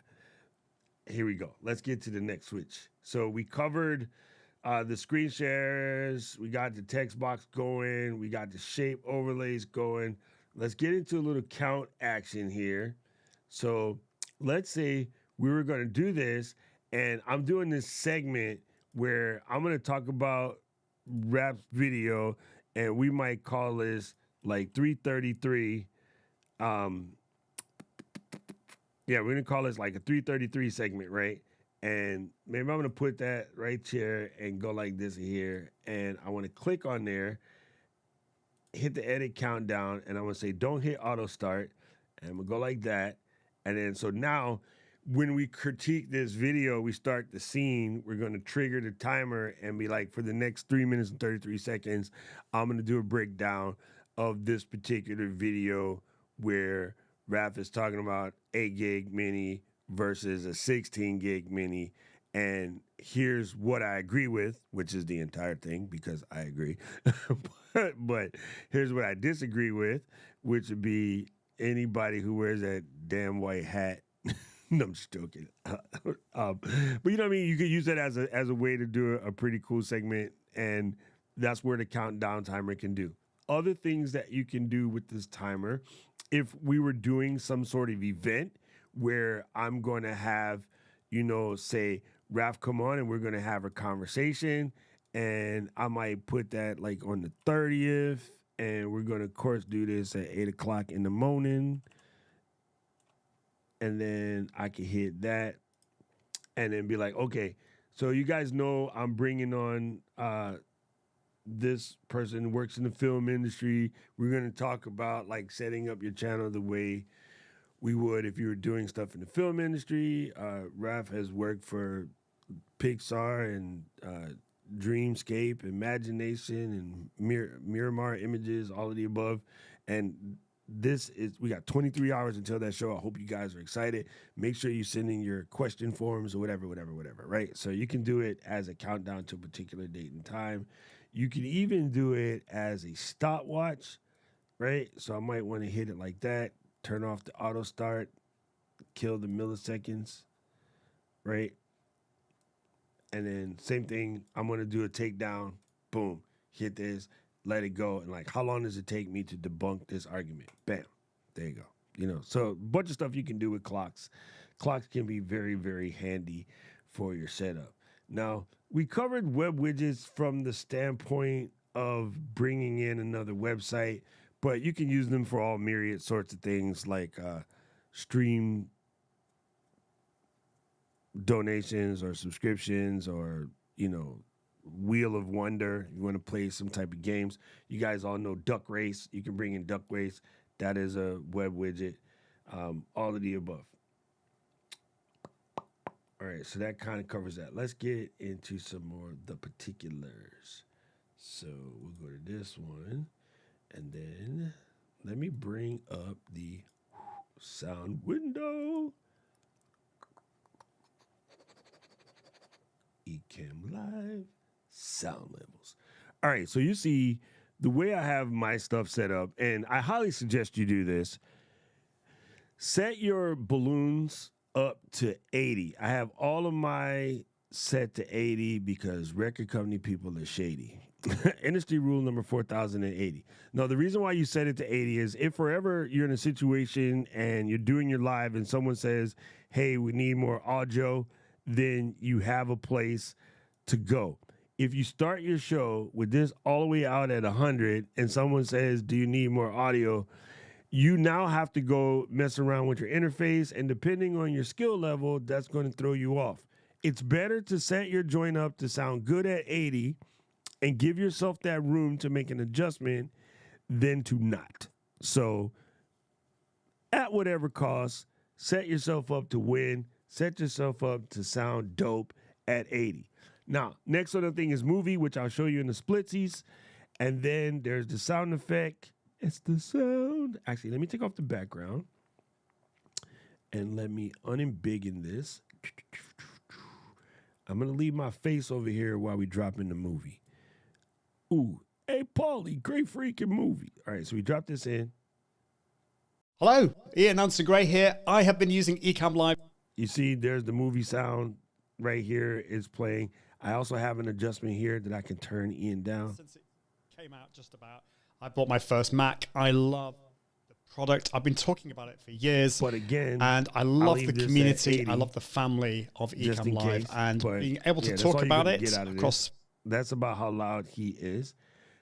Here we go. Let's get to the next switch. So we covered the screen shares. We got the text box going. We got the shape overlays going. Let's get into a little count action here. So let's say we were going to do this, and I'm doing this segment where I'm going to talk about Rap's video, and we might call this like 333. Yeah, we're going to call this like a 333 segment, right? And maybe I'm going to put that right here and go like this here. And I want to click on there, hit the edit countdown, and I'm going to say, don't hit auto start. And I'm going to go like that. And then, so now when we critique this video, we start the scene, we're going to trigger the timer and be like, for the next 3 minutes and 33 seconds, I'm going to do a breakdown of this particular video where Raph is talking about 8 gig mini versus a 16 gig mini. And here's what I agree with, which is the entire thing because I agree. but here's what I disagree with, which would be anybody who wears that damn white hat No, I'm just joking. But you know what I mean? You could use that as a way to do a pretty cool segment, and that's where the countdown timer can do. Other things that you can do with this timer, if we were doing some sort of event where I'm going to have, say, Raph come on and we're going to have a conversation, and I might put that like on the 30th, and we're going to, of course, do this at 8 o'clock in the morning. And then I can hit that and then be like, okay, so you guys know I'm bringing on this person who works in the film industry. We're going to talk about like setting up your channel the way we would if you were doing stuff in the film industry. Raph has worked for Pixar and Dreamscape, Imagination, and Miramar Images, all of the above. And we got 23 hours until that show. I hope you guys are excited. Make sure you send in your question forms or whatever, right? So you can do it as a countdown to a particular date and time. You can even do it as a stopwatch, right? So I might want to hit it like that, turn off the auto start, kill the milliseconds, right? And then same thing, I'm going to do a takedown, boom, hit this, let it go. And like, how long does it take me to debunk this argument? Bam. There you go. So a bunch of stuff you can do with clocks. Clocks can be very, very handy for your setup. Now, we covered web widgets from the standpoint of bringing in another website, but you can use them for all myriad sorts of things like stream donations or subscriptions or, Wheel of Wonder. You want to play some type of games. You guys all know Duck Race. You can bring in Duck Race. That is a web widget. All of the above. All right, so that kind of covers that. Let's get into some more of the particulars. So we'll go to this one. And then let me bring up the sound window. Ecamm Live. Sound levels. All right, so you see the way I have my stuff set up, and I highly suggest you do this. Set your balloons up to 80. I have all of my set to 80 because record company people are shady. Industry rule number 4080. Now, the reason why you set it to 80 is if forever you're in a situation and you're doing your live and someone says, hey, we need more audio, then you have a place to go. If you start your show with this all the way out at 100 and someone says, do you need more audio? You now have to go mess around with your interface, and depending on your skill level, that's going to throw you off. It's better to set your joint up to sound good at 80 and give yourself that room to make an adjustment than to not. So at whatever cost, set yourself up to win. Set yourself up to sound dope at 80. Now, next other thing is movie, which I'll show you in the splitsies. And then there's the sound effect. It's the sound. Actually, let me take off the background. And let me unembiggen this. I'm going to leave my face over here while we drop in the movie. Ooh, hey, Paulie, great freaking movie. All right, so we drop this in. Hello, Ian Nancy Gray here. I have been using Ecamm Live. You see, there's the movie sound right here is playing. I also have an adjustment here that I can turn Ian down. Since it came out just about, I bought my first Mac. I love the product. I've been talking about it for years. But again, and I love the community. I love the family of Ecamm Live, and being able to talk about it across. That's about how loud he is.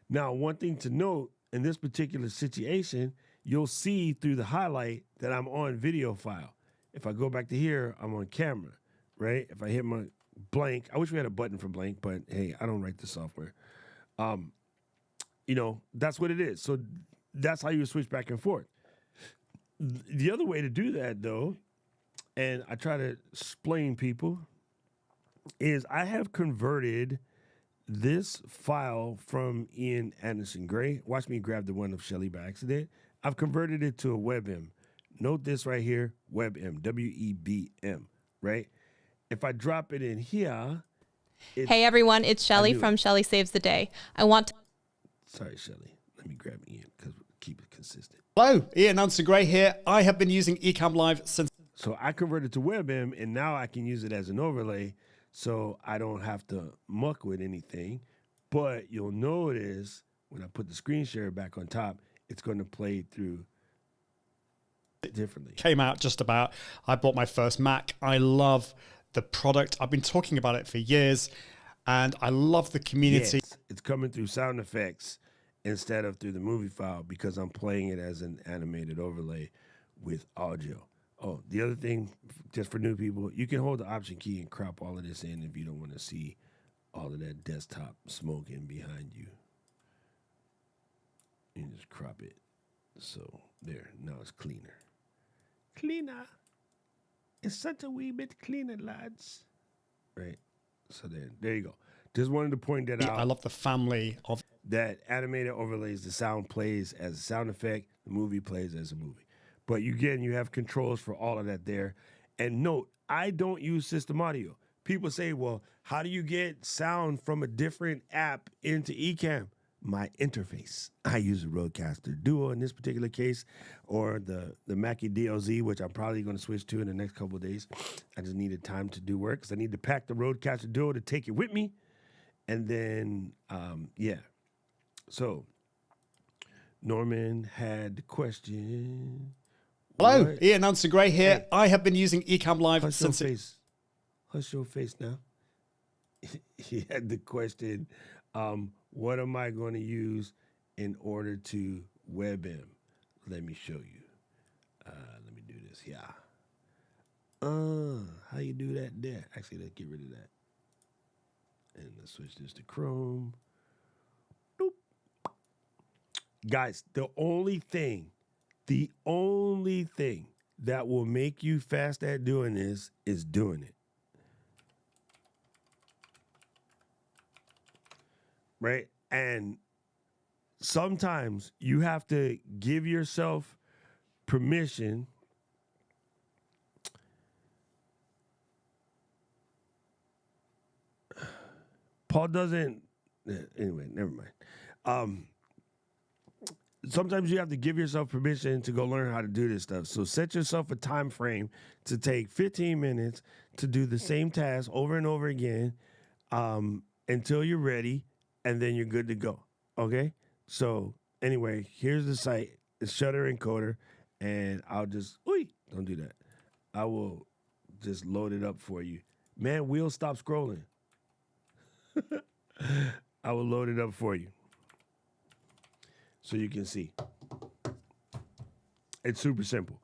Now, one thing to note in this particular situation, you'll see through the highlight that I'm on video file. If I go back to here, I'm on camera, right? If I hit my blank, I wish we had a button for blank, but hey, I don't write the software. That's what it is. So that's how you switch back and forth. The other way to do that, though, and I try to explain people, is I have converted this file from Ian Anderson Gray. Watch me grab the one of Shelly by accident. I've converted it to a WebM. Note this right here, WebM, W-E-B-M, right? If I drop it in here. Hey, everyone, it's Shelly from Shelly Saves the Day. I want to... Sorry, Shelly. Let me grab Ian because we keep it consistent. Hello, Ian Nancy Gray here. I have been using Ecamm Live since... So I converted to WebM, and now I can use it as an overlay, so I don't have to muck with anything. But you'll notice when I put the screen share back on top, it's going to play through differently. Came out just about, I bought my first Mac. I love the product. I've been talking about it for years, and I love the community. Yes, it's coming through sound effects instead of through the movie file because I'm playing it as an animated overlay with audio. Oh, the other thing, just for new people, you can hold the Option key and crop all of this in if you don't want to see all of that desktop smoking behind you. You can just crop it. So there, now it's cleaner. Cleaner. It's such a wee bit cleaner, lads. Right? So there you go. Just wanted to point that out. I love the family of that animated overlays. The sound plays as a sound effect. The movie plays as a movie. But you have controls for all of that there. And note, I don't use system audio. People say, well, how do you get sound from a different app into Ecamm? My interface. I use a Rodecaster Duo in this particular case, or the Mackie DLZ, which I'm probably going to switch to in the next couple of days. I just needed time to do work because I need to pack the Rodecaster Duo to take it with me. And then, yeah. So, Norman had the question. Hello, What? Ian Nansen Gray here. Hey. I have been using Ecamm Live Hush your since face. Hush your face now. He had the question, what am I going to use in order to WebM? Let me show you. Let me do this. Yeah. How you do that there? Actually, let's get rid of that. And let's switch this to Chrome. Boop. Guys, the only thing that will make you fast at doing this is doing it. Right? And sometimes you have to give yourself permission Paul doesn't. Anyway, never mind. Sometimes you have to give yourself permission to go learn how to do this stuff. So set yourself a time frame to take 15 minutes to do the same task over and over again until you're ready, and then you're good to go. Okay? So anyway, here's the site. It's Shutter Encoder, and I'll just don't do that. I will just load it up for you. Man, wheel stop scrolling. I will load it up for you so you can see. It's super simple.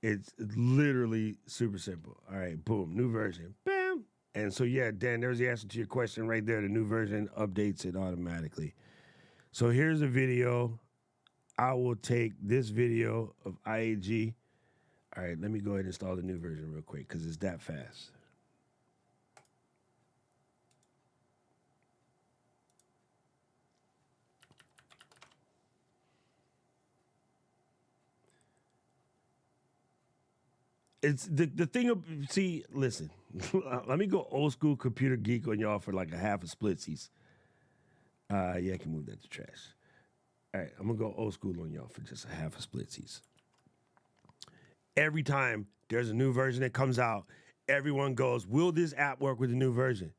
It's literally super simple. All right, boom, new version. Bam. And so, yeah, Dan, there's the answer to your question right there. The new version updates it automatically. So here's a video. I will take this video of IAG. All right, let me go ahead and install the new version real quick because it's that fast. It's the thing of, see, listen, let me go old school computer geek on y'all for like a half a splitsies. Yeah, I can move that to trash. All right, I'm gonna go old school on y'all for just a half a splitsies. Every time there's a new version that comes out, everyone goes, will this app work with the new version?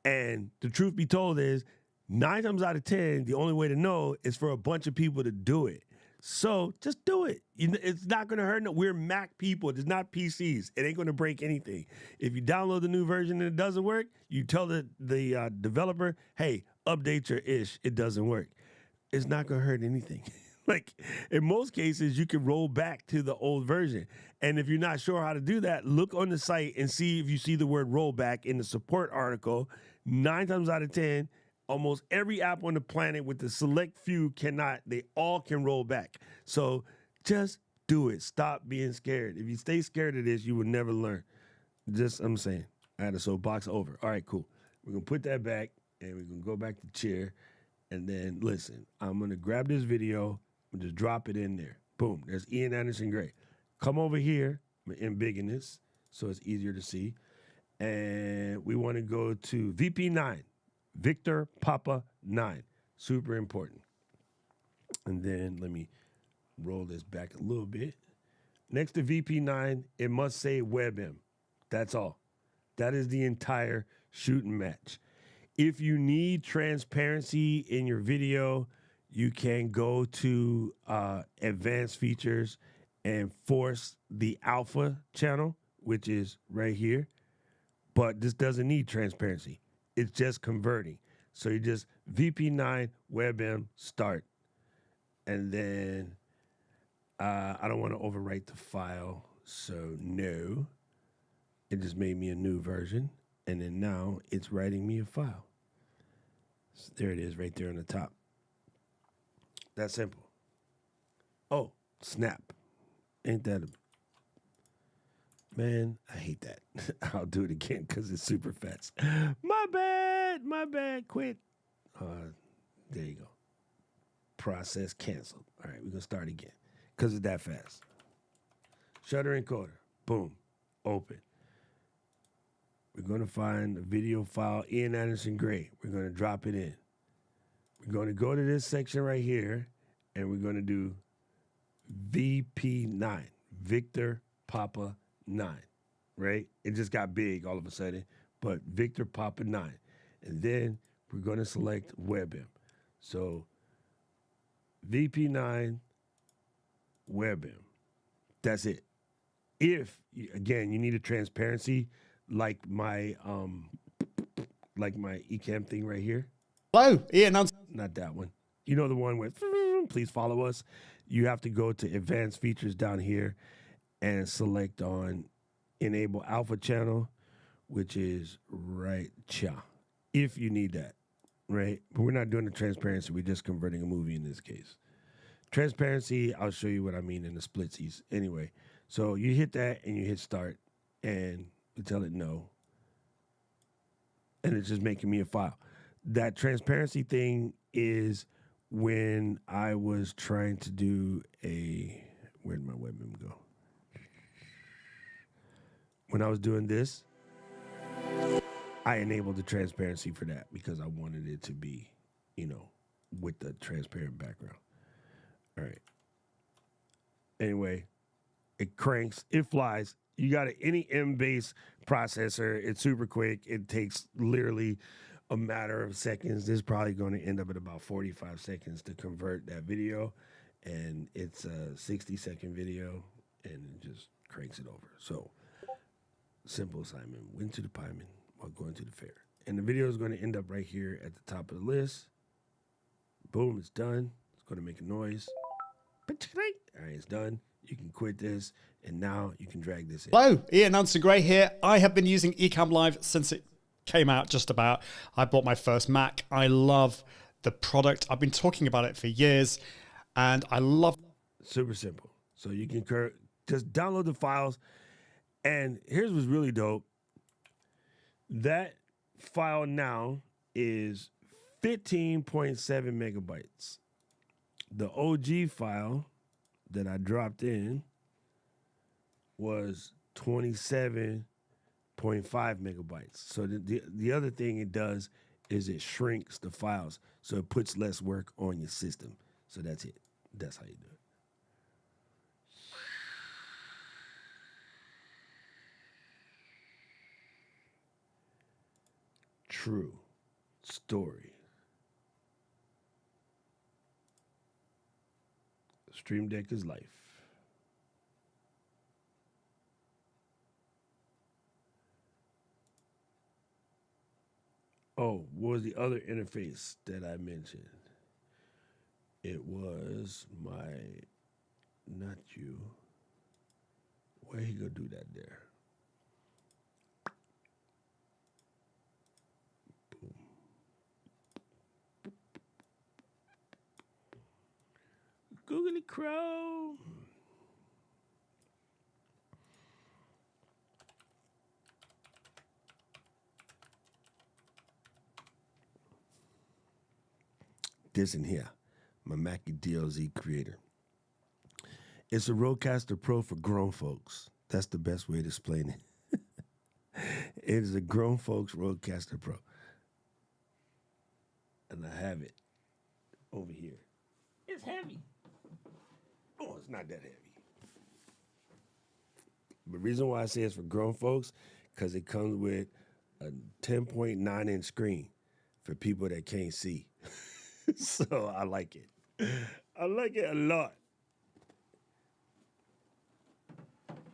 And the truth be told is 9 times out of 10, the only way to know is for a bunch of people to do it. So just do it. It's not going to hurt. We're Mac people. It's not PCs. It ain't going to break anything. If you download the new version and it doesn't work, you tell the developer, hey, update your ish. It doesn't work. It's not going to hurt anything. Like, in most cases, you can roll back to the old version. And if you're not sure how to do that, look on the site and see if you see the word rollback in the support article. 9 times out of 10, almost every app on the planet with the select few cannot. They all can roll back. So just do it. Stop being scared. If you stay scared of this, you will never learn. I'm saying. I had a soapbox over. All right, cool. We're going to put that back, and we're going to go back to chair. And then, listen, I'm going to grab this video and just drop it in there. Boom. There's Ian Anderson Gray. Come over here. I'm embiggen this so it's easier to see. And we want to go to VP9. Victor Papa 9. Super important. And then let me roll this back a little bit. Next to VP9, it must say WebM. That's all. That is the entire shoot and match. If you need transparency in your video, you can go to advanced features and force the alpha channel, which is right here. But this doesn't need transparency. It's just converting. So you just VP9 WebM start. And then I don't want to overwrite the file, so no. It just made me a new version. And then now it's writing me a file. So there it is right there on the top. That's simple. Oh, snap. Ain't that a... Man, I hate that. I'll do it again because it's super fast. My bad, quit. There you go. Process canceled. All right, we're going to start again because it's that fast. Shutter encoder. Boom. Open. We're going to find a video file, Ian Anderson Gray. We're going to drop it in. We're going to go to this section right here, and we're going to do VP9, Victor Papa 9, right? It just got big all of a sudden, but Victor Papa 9. And then we're going to select WebM. So VP9, WebM. That's it. If, again, you need a transparency, like my Ecamm thing right here. Hello, Ian. Not that one. You know the one with please follow us. You have to go to advanced features down here and select on enable alpha channel, which is right here. If you need that, right? But we're not doing the transparency. We're just converting a movie in this case. Transparency, I'll show you what I mean in the splitsies. Anyway, so you hit that and you hit start and we tell it no. And it's just making me a file. That transparency thing is when I was trying to do a, where'd my WebM go? When I was doing this, I enabled the transparency for that because I wanted it to be, with the transparent background. All right. Anyway, it cranks, it flies. You got any M-based processor. It's super quick. It takes literally a matter of seconds. This is probably going to end up at about 45 seconds to convert that video. And it's a 60-second video, and it just cranks it over. So, simple assignment. Went to the pieman while going to the fair. And the video is going to end up right here at the top of the list. Boom, it's done. It's going to make a noise. All right, it's done. You can quit this, and now you can drag this in. Hello, Ian Anderson Gray here. I have been using Ecamm Live since it came out just about. I bought my first Mac. I love the product. I've been talking about it for years, and I love... Super simple. So you can just download the files, and here's what's really dope. That file now is 15.7 megabytes. The OG file that I dropped in was 27.5 megabytes. So the other thing it does is it shrinks the files, so it puts less work on your system. So that's it. That's how you do it. True story. Stream Deck is life. Oh, what was the other interface that I mentioned? It was not you. Where he gonna do that there? Boom. Googly Crow. This in here, my Mackie DLZ creator. It's a Rodecaster Pro for grown folks. That's the best way to explain it. It is a grown folks Rodecaster Pro. And I have it over here. It's heavy. Oh, it's not that heavy. The reason why I say it's for grown folks, because it comes with a 10.9 inch screen for people that can't see. So I like it. I like it a lot.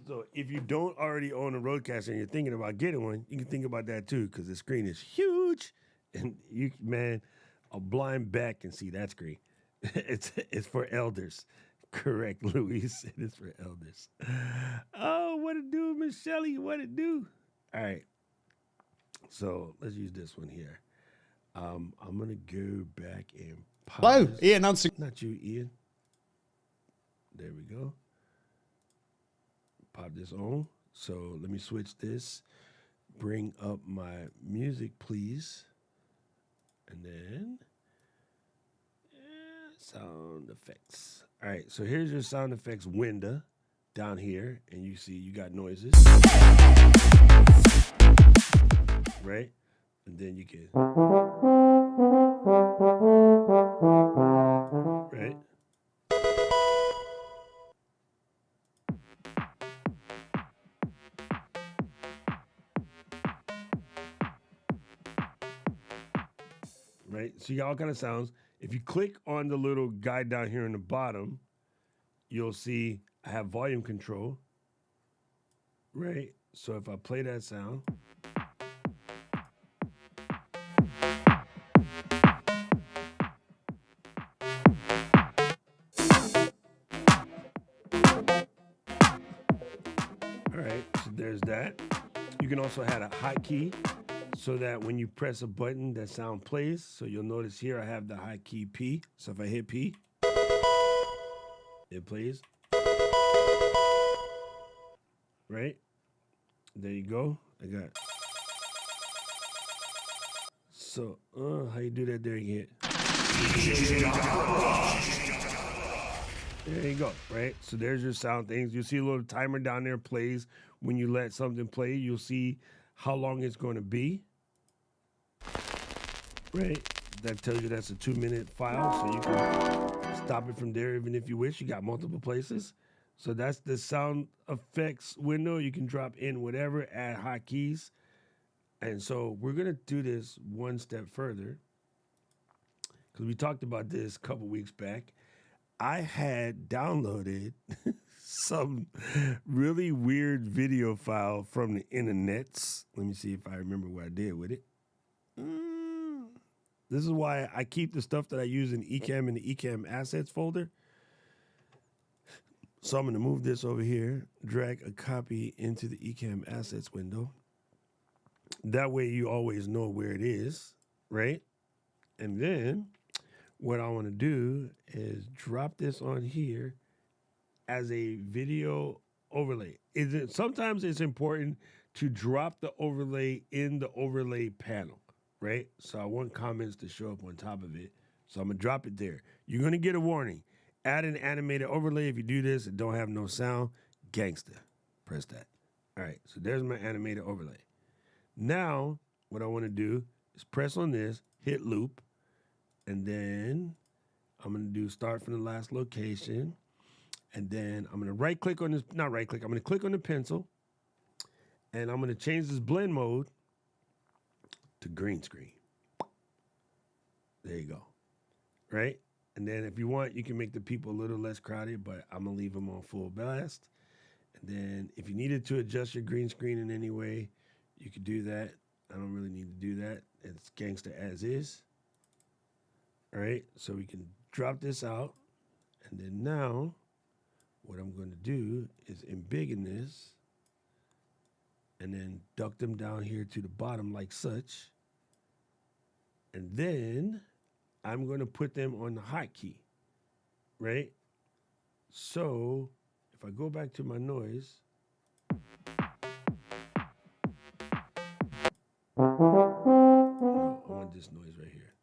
So if you don't already own a Rodecaster and you're thinking about getting one, you can think about that too, because the screen is huge, and a blind bat can see that screen. It's for elders. Correct, Luis. It is for elders. Oh, what it do, Miss Shelley? What it do? All right. So let's use this one here. I'm gonna go back and pop. Hello, this. Ian Nancy. Not you, Ian. There we go. Pop this on. So let me switch this. Bring up my music, please. And then sound effects. All right, so here's your sound effects window down here, and you see you got noises. Right? And then you can. Right? Right? So you got all kind of sounds. If you click on the little guide down here in the bottom, you'll see I have volume control. Right? So if I play that sound. All right, so there's that. You can also add a hotkey so that when you press a button, that sound plays. So you'll notice here I have the hotkey P. So if I hit P, it plays. Right? There you go. I got. So, how you do that there? You hit. There you go, right? So there's your sound things. You see a little timer down there plays. When you let something play, you'll see how long it's going to be. Right? That tells you that's a 2-minute file, so you can stop it from there even if you wish. You got multiple places. So that's the sound effects window. You can drop in whatever, add hotkeys. And so we're going to do this one step further, because we talked about this a couple weeks back. I had downloaded some really weird video file from the internets. Let me see if I remember what I did with it. This is why I keep the stuff that I use in Ecamm in the Ecamm assets folder. So I'm going to move this over here, drag a copy into the Ecamm assets window. That way you always know where it is, right? And then what I want to do is drop this on here as a video overlay. Sometimes it's important to drop the overlay in the overlay panel, right? So I want comments to show up on top of it. So I'm going to drop it there. You're going to get a warning. Add an animated overlay. If you do this and don't have no sound, gangster. Press that. All right, so there's my animated overlay. Now, what I want to do is press on this, hit loop, and then I'm going to do start from the last location. And then I'm going to right click on this, not right click, I'm going to click on the pencil, and I'm going to change this blend mode to green screen. There you go. Right? And then if you want, you can make the people a little less crowded, but I'm going to leave them on full blast. And then if you needed to adjust your green screen in any way, you could do that. I don't really need to do that. It's gangster as is. All right, so we can drop this out. And then now, what I'm going to do is embiggen this and then duck them down here to the bottom like such. And then I'm going to put them on the hotkey, right? So if I go back to my noise, no, I want this noise right here.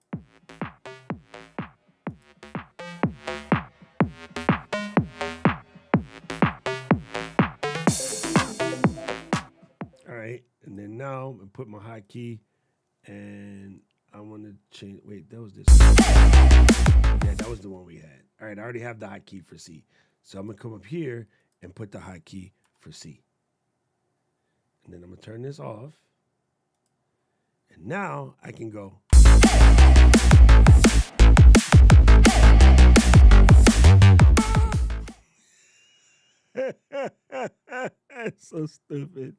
All right, and then now I'm gonna put my hotkey, and I want to change. Wait, that was this. Yeah, that was the one we had. All right, I already have the hotkey for C, so I'm gonna come up here and put the hotkey for C. And then I'm gonna turn this off. And now I can go. So stupid.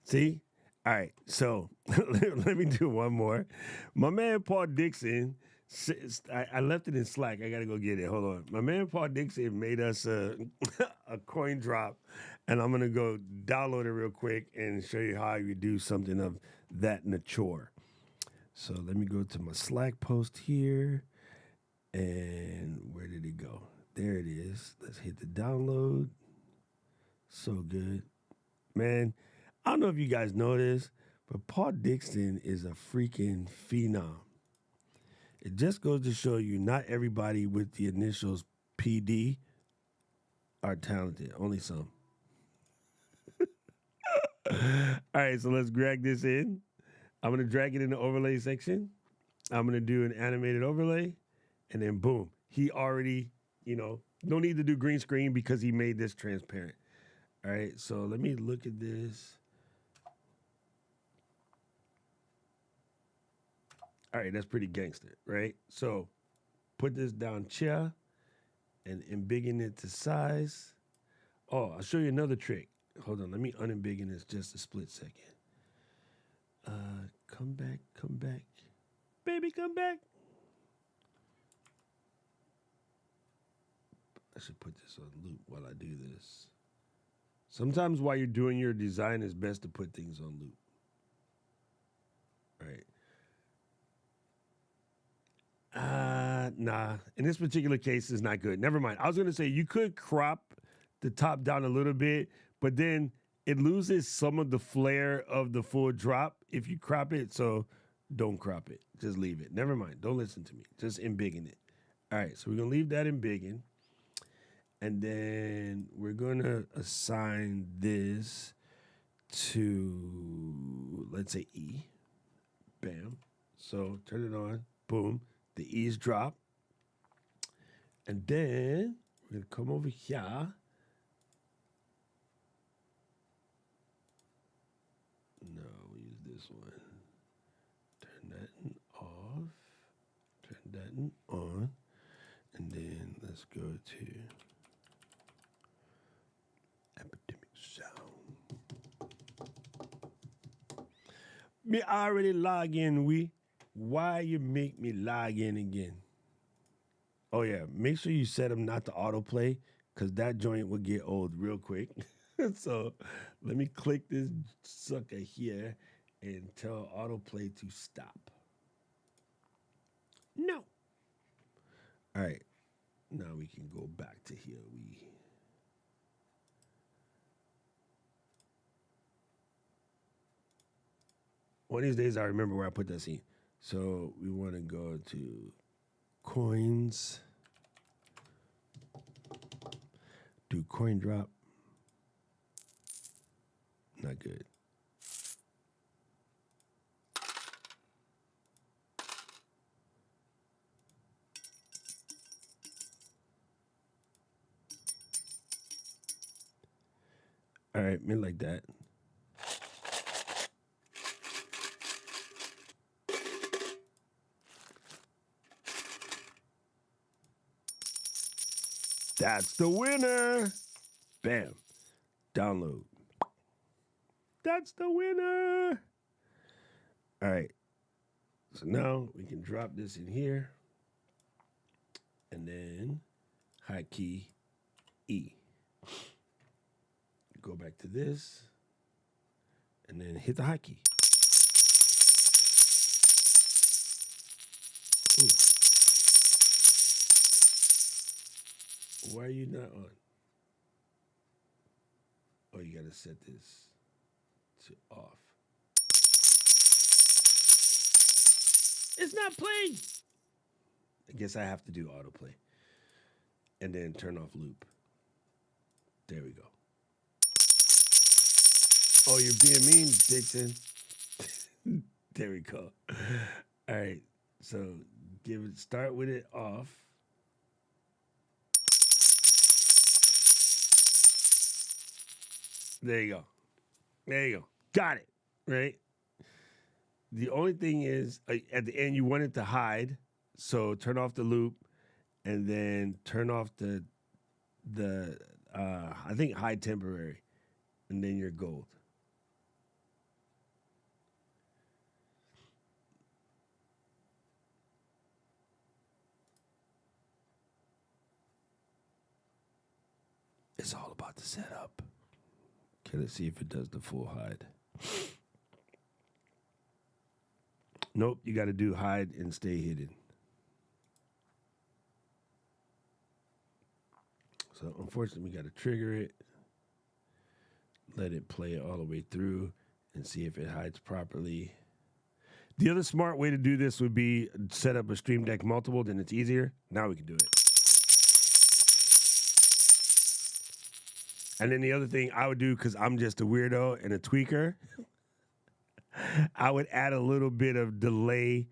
See? All right. So let me do one more. My man Paul Dixon, I left it in Slack. I got to go get it. Hold on. My man Paul Dixon made us a coin drop, and I'm going to go download it real quick and show you how you do something of that nature. So let me go to my Slack post here. And where did it go? There it is. Let's hit the download. So good. Man, I don't know if you guys know this, but Paul Dixon is a freaking phenom. It just goes to show you not everybody with the initials PD are talented. Only some. All right, so let's drag this in. I'm going to drag it in the overlay section. I'm going to do an animated overlay. And then boom, he already, no need to do green screen because he made this transparent. All right, so let me look at this. All right, that's pretty gangster, right? So put this down chair and embiggen it to size. Oh, I'll show you another trick. Hold on, let me unembiggen this just a split second. Come back. Baby, come back. I should put this on loop while I do this. Sometimes while you're doing your design, it's best to put things on loop. All right. Nah. In this particular case, it's not good. Never mind. I was going to say you could crop the top down a little bit, but then it loses some of the flair of the full drop if you crop it. So don't crop it. Just leave it. Never mind. Don't listen to me. Just embiggen it. All right. So we're going to leave that embiggen. And then we're going to assign this to, let's say, E. Bam. So turn it on. Boom. The E's drop. And then we're going to come over here. No, we use this one. Turn that off. Turn that on. And then let's go to epidemic sound. Me already log in, Why you make me log in again? Oh yeah, make sure you set them not to autoplay, because that joint will get old real quick. So let me click this sucker here and tell autoplay to stop. No. All right. Now we can go back to here. One of these days I remember where I put that scene. So we want to go to coins. Do coin drop. Not good. All right, made like that. That's the winner. Bam. Download. That's the winner. All right. So now we can drop this in here. And then high key E. Go back to this. And then hit the high key. Ooh. Why are you not on? Oh, you gotta set this to off. It's not playing. I guess I have to do autoplay. And then turn off loop. There we go. Oh, you're being mean, Dixon. There we go. All right. So start with it off. There you go. There you go. Got it. Right? The only thing is, at the end, you want it to hide. So turn off the loop and then turn off the I think hide temporary. And then you're gold. It's all about the setup. Okay, let's see if it does the full hide. Nope, you got to do hide and stay hidden. So unfortunately, we got to trigger it, let it play it all the way through, and see if it hides properly. The other smart way to do this would be set up a Stream Deck multiple, then it's easier. Now we can do it. And then the other thing I would do, because I'm just a weirdo and a tweaker, I would add a little bit of delay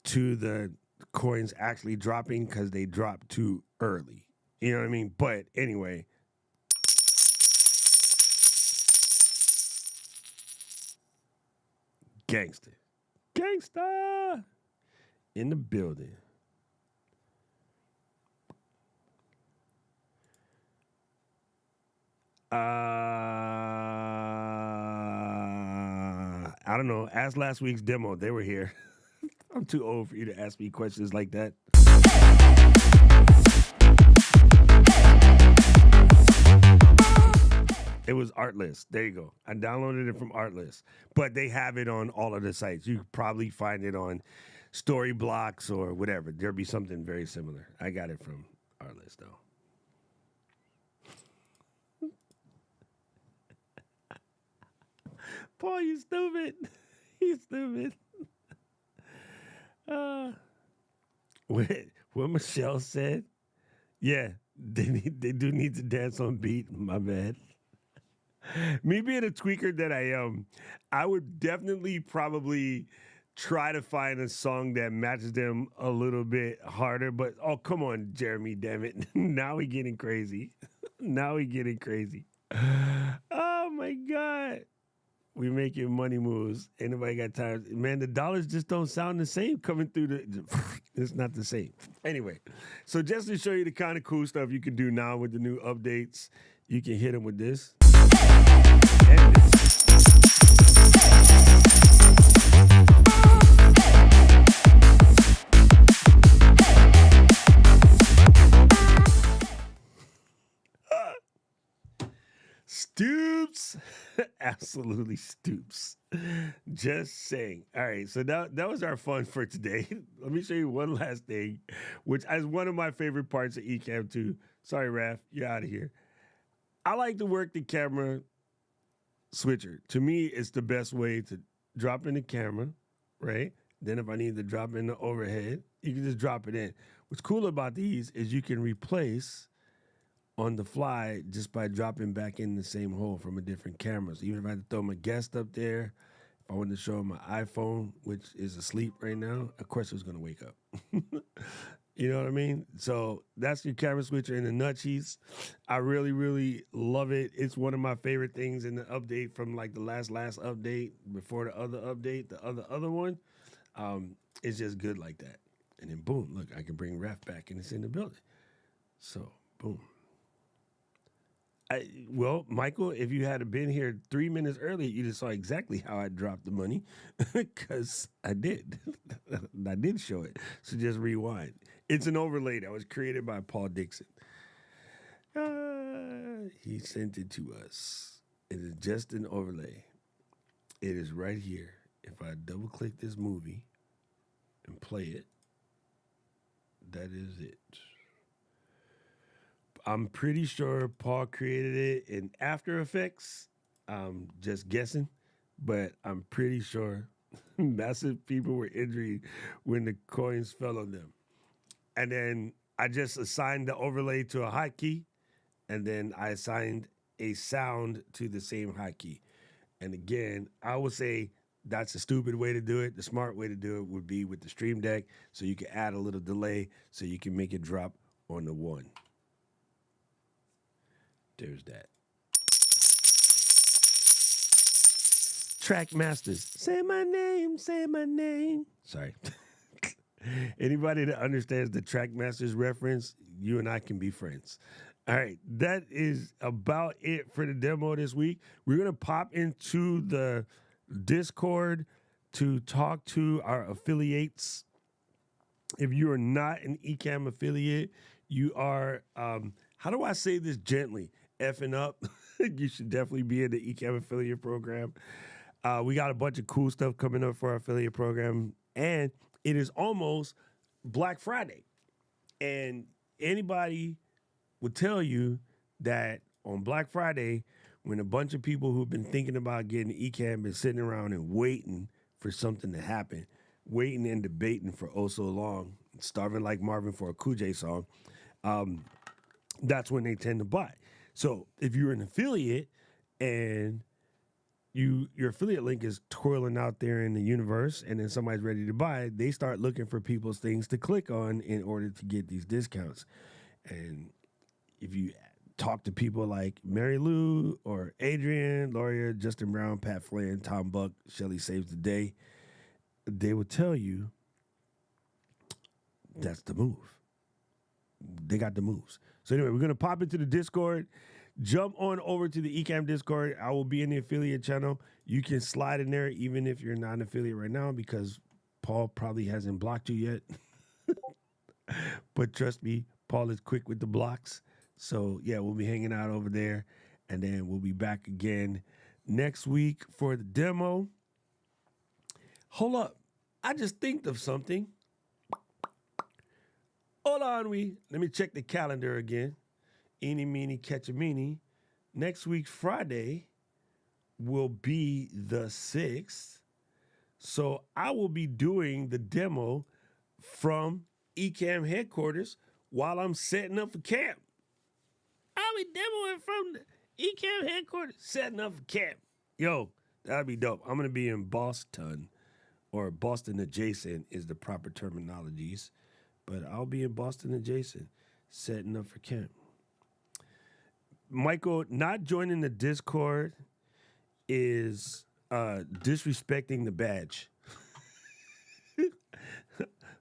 to the coins actually dropping because they drop too early. You know what I mean? But anyway. Gangsta. Gangsta in the building. I don't know. Ask last week's demo. They were here. I'm too old for you to ask me questions like that. It was Artlist. There you go. I downloaded it from Artlist. But they have it on all of the sites. You could probably find it on Storyblocks or whatever. There'll be something very similar. I got it from Artlist, though. Paul, you stupid. You stupid. What Michelle said? Yeah, they do need to dance on beat. My bad. Me being a tweaker that I am, I would definitely probably try to find a song that matches them a little bit harder. But, oh, come on, Jeremy, damn it. Now we getting crazy. Now we getting crazy. Oh, my God. We making money moves. Ain't nobody got time. Man, the dollars just don't sound the same coming through the... It's not the same. Anyway, so just to show you the kind of cool stuff you can do now with the new updates, you can hit them with this. And this. Stoops. Absolutely stoops. Just saying. All right, so that was our fun for today. Let me show you one last thing, which is one of my favorite parts of Ecamm too. Sorry, Raph, you're out of here. I like to work the camera switcher. To me, it's the best way to drop in the camera, right? Then if I need to drop in the overhead, you can just drop it in. What's cool about these is you can replace on the fly just by dropping back in the same hole from a different camera. So even if I had to throw my guest up there, if I wanted to show him my iPhone, which is asleep right now, of course it was going to wake up. You know what I mean? So that's your camera switcher in the nutchies. I really, really love it. It's one of my favorite things in the update from like the last update before the other update, the other one. It's just good like that. And then boom, look, I can bring Raph back and it's in the building. So boom. Well, Michael, if you had been here 3 minutes earlier, you just saw exactly how I dropped the money because I did. I did show it. So just rewind. It's an overlay that was created by Paul Dixon. He sent it to us. It is just an overlay. It is right here. If I double click this movie and play it, that is it. I'm pretty sure Paul created it in After Effects. I'm just guessing, but I'm pretty sure massive people were injured when the coins fell on them. And then I just assigned the overlay to a hotkey, and then I assigned a sound to the same hotkey. And again, I would say that's a stupid way to do it. The smart way to do it would be with the Stream Deck, so you can add a little delay so you can make it drop on the one. There's that. Track Masters. Say my name, say my name. Sorry. Anybody that understands the Track Masters reference, you and I can be friends. All right, that is about it for the demo this week. We're going to pop into the Discord to talk to our affiliates. If you are not an Ecamm affiliate, you are, how do I say this gently? Effing up. You should definitely be in the Ecamm affiliate program. We got a bunch of cool stuff coming up for our affiliate program, and it is almost Black Friday. And anybody would tell you that on Black Friday, when a bunch of people who've been thinking about getting Ecamm been sitting around and waiting for something to happen, waiting and debating for oh so long, starving like Marvin for a Cool J song, that's when they tend to buy. So if you're an affiliate and your affiliate link is twirling out there in the universe and then somebody's ready to buy, they start looking for people's things to click on in order to get these discounts. And if you talk to people like Mary Lou or Adrian, Loria, Justin Brown, Pat Flynn, Tom Buck, Shelly Saves the Day, they will tell you that's the move. They got the moves. So anyway, we're going to pop into the Discord. Jump on over to the Ecamm Discord. I will be in the affiliate channel. You can slide in there even if you're not an affiliate right now because Paul probably hasn't blocked you yet. But trust me, Paul is quick with the blocks. So, yeah, we'll be hanging out over there, and then we'll be back again next week for the demo. Hold up. I just think of something. Hold on, let me check the calendar again. Eeny, meeny, catch a meeny. Next week, Friday, will be the 6th. So I will be doing the demo from Ecamm headquarters while I'm setting up for camp. I'll be demoing from the Ecamm headquarters, setting up for camp. Yo, that'd be dope. I'm going to be in Boston, or Boston adjacent is the proper terminologies. But I'll be in Boston adjacent, setting up for camp. Michael, not joining the Discord is disrespecting the badge.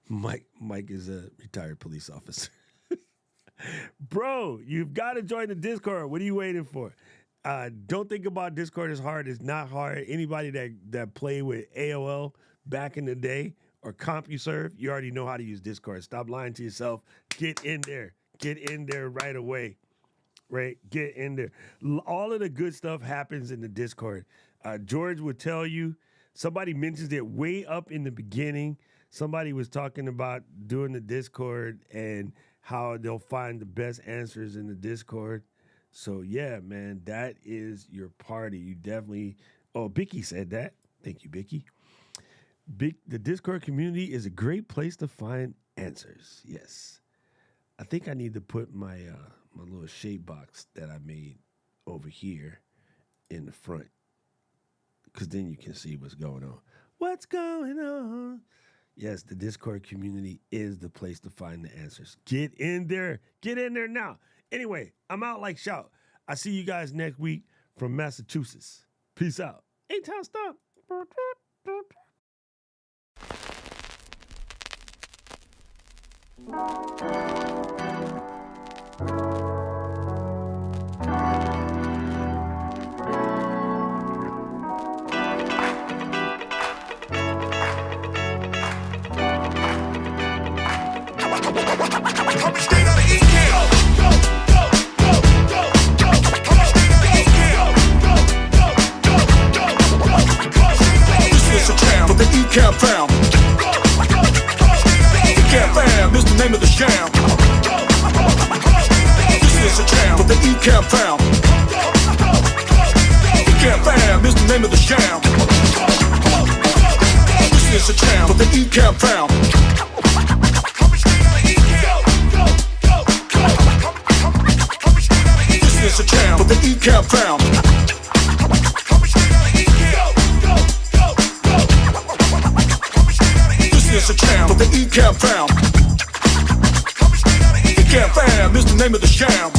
Mike is a retired police officer. Bro, you've got to join the Discord. What are you waiting for? Don't think about Discord as hard. It's not hard. Anybody that played with AOL back in the day or CompuServe, you already know how to use Discord. Stop lying to yourself. Get in there. Get in there right away. Right? Get in there. All of the good stuff happens in the Discord. George would tell you, somebody mentions it way up in the beginning. Somebody was talking about doing the Discord and how they'll find the best answers in the Discord. So, yeah, man, that is your party. You definitely... Oh, Bicky said that. Thank you, Bicky. The Discord community is a great place to find answers. Yes. I think I need to put my my little shade box that I made over here in the front, because then you can see what's going on. What's going on? Yes, the Discord community is the place to find the answers. Get in there. Get in there now. Anyway, I'm out like shout. I see you guys next week from Massachusetts. Peace out. A-Town Stop. The Ecamm fam. Ecamm fam is the name of the jam. This is a jam for the Ecamm fam. Ecamm fam is the name of the jam. This is a jam for the Ecamm fam. This is a jam for the Ecamm fam. It's a jam for the Ecamm fam. Ecamm fam is the name of the jam.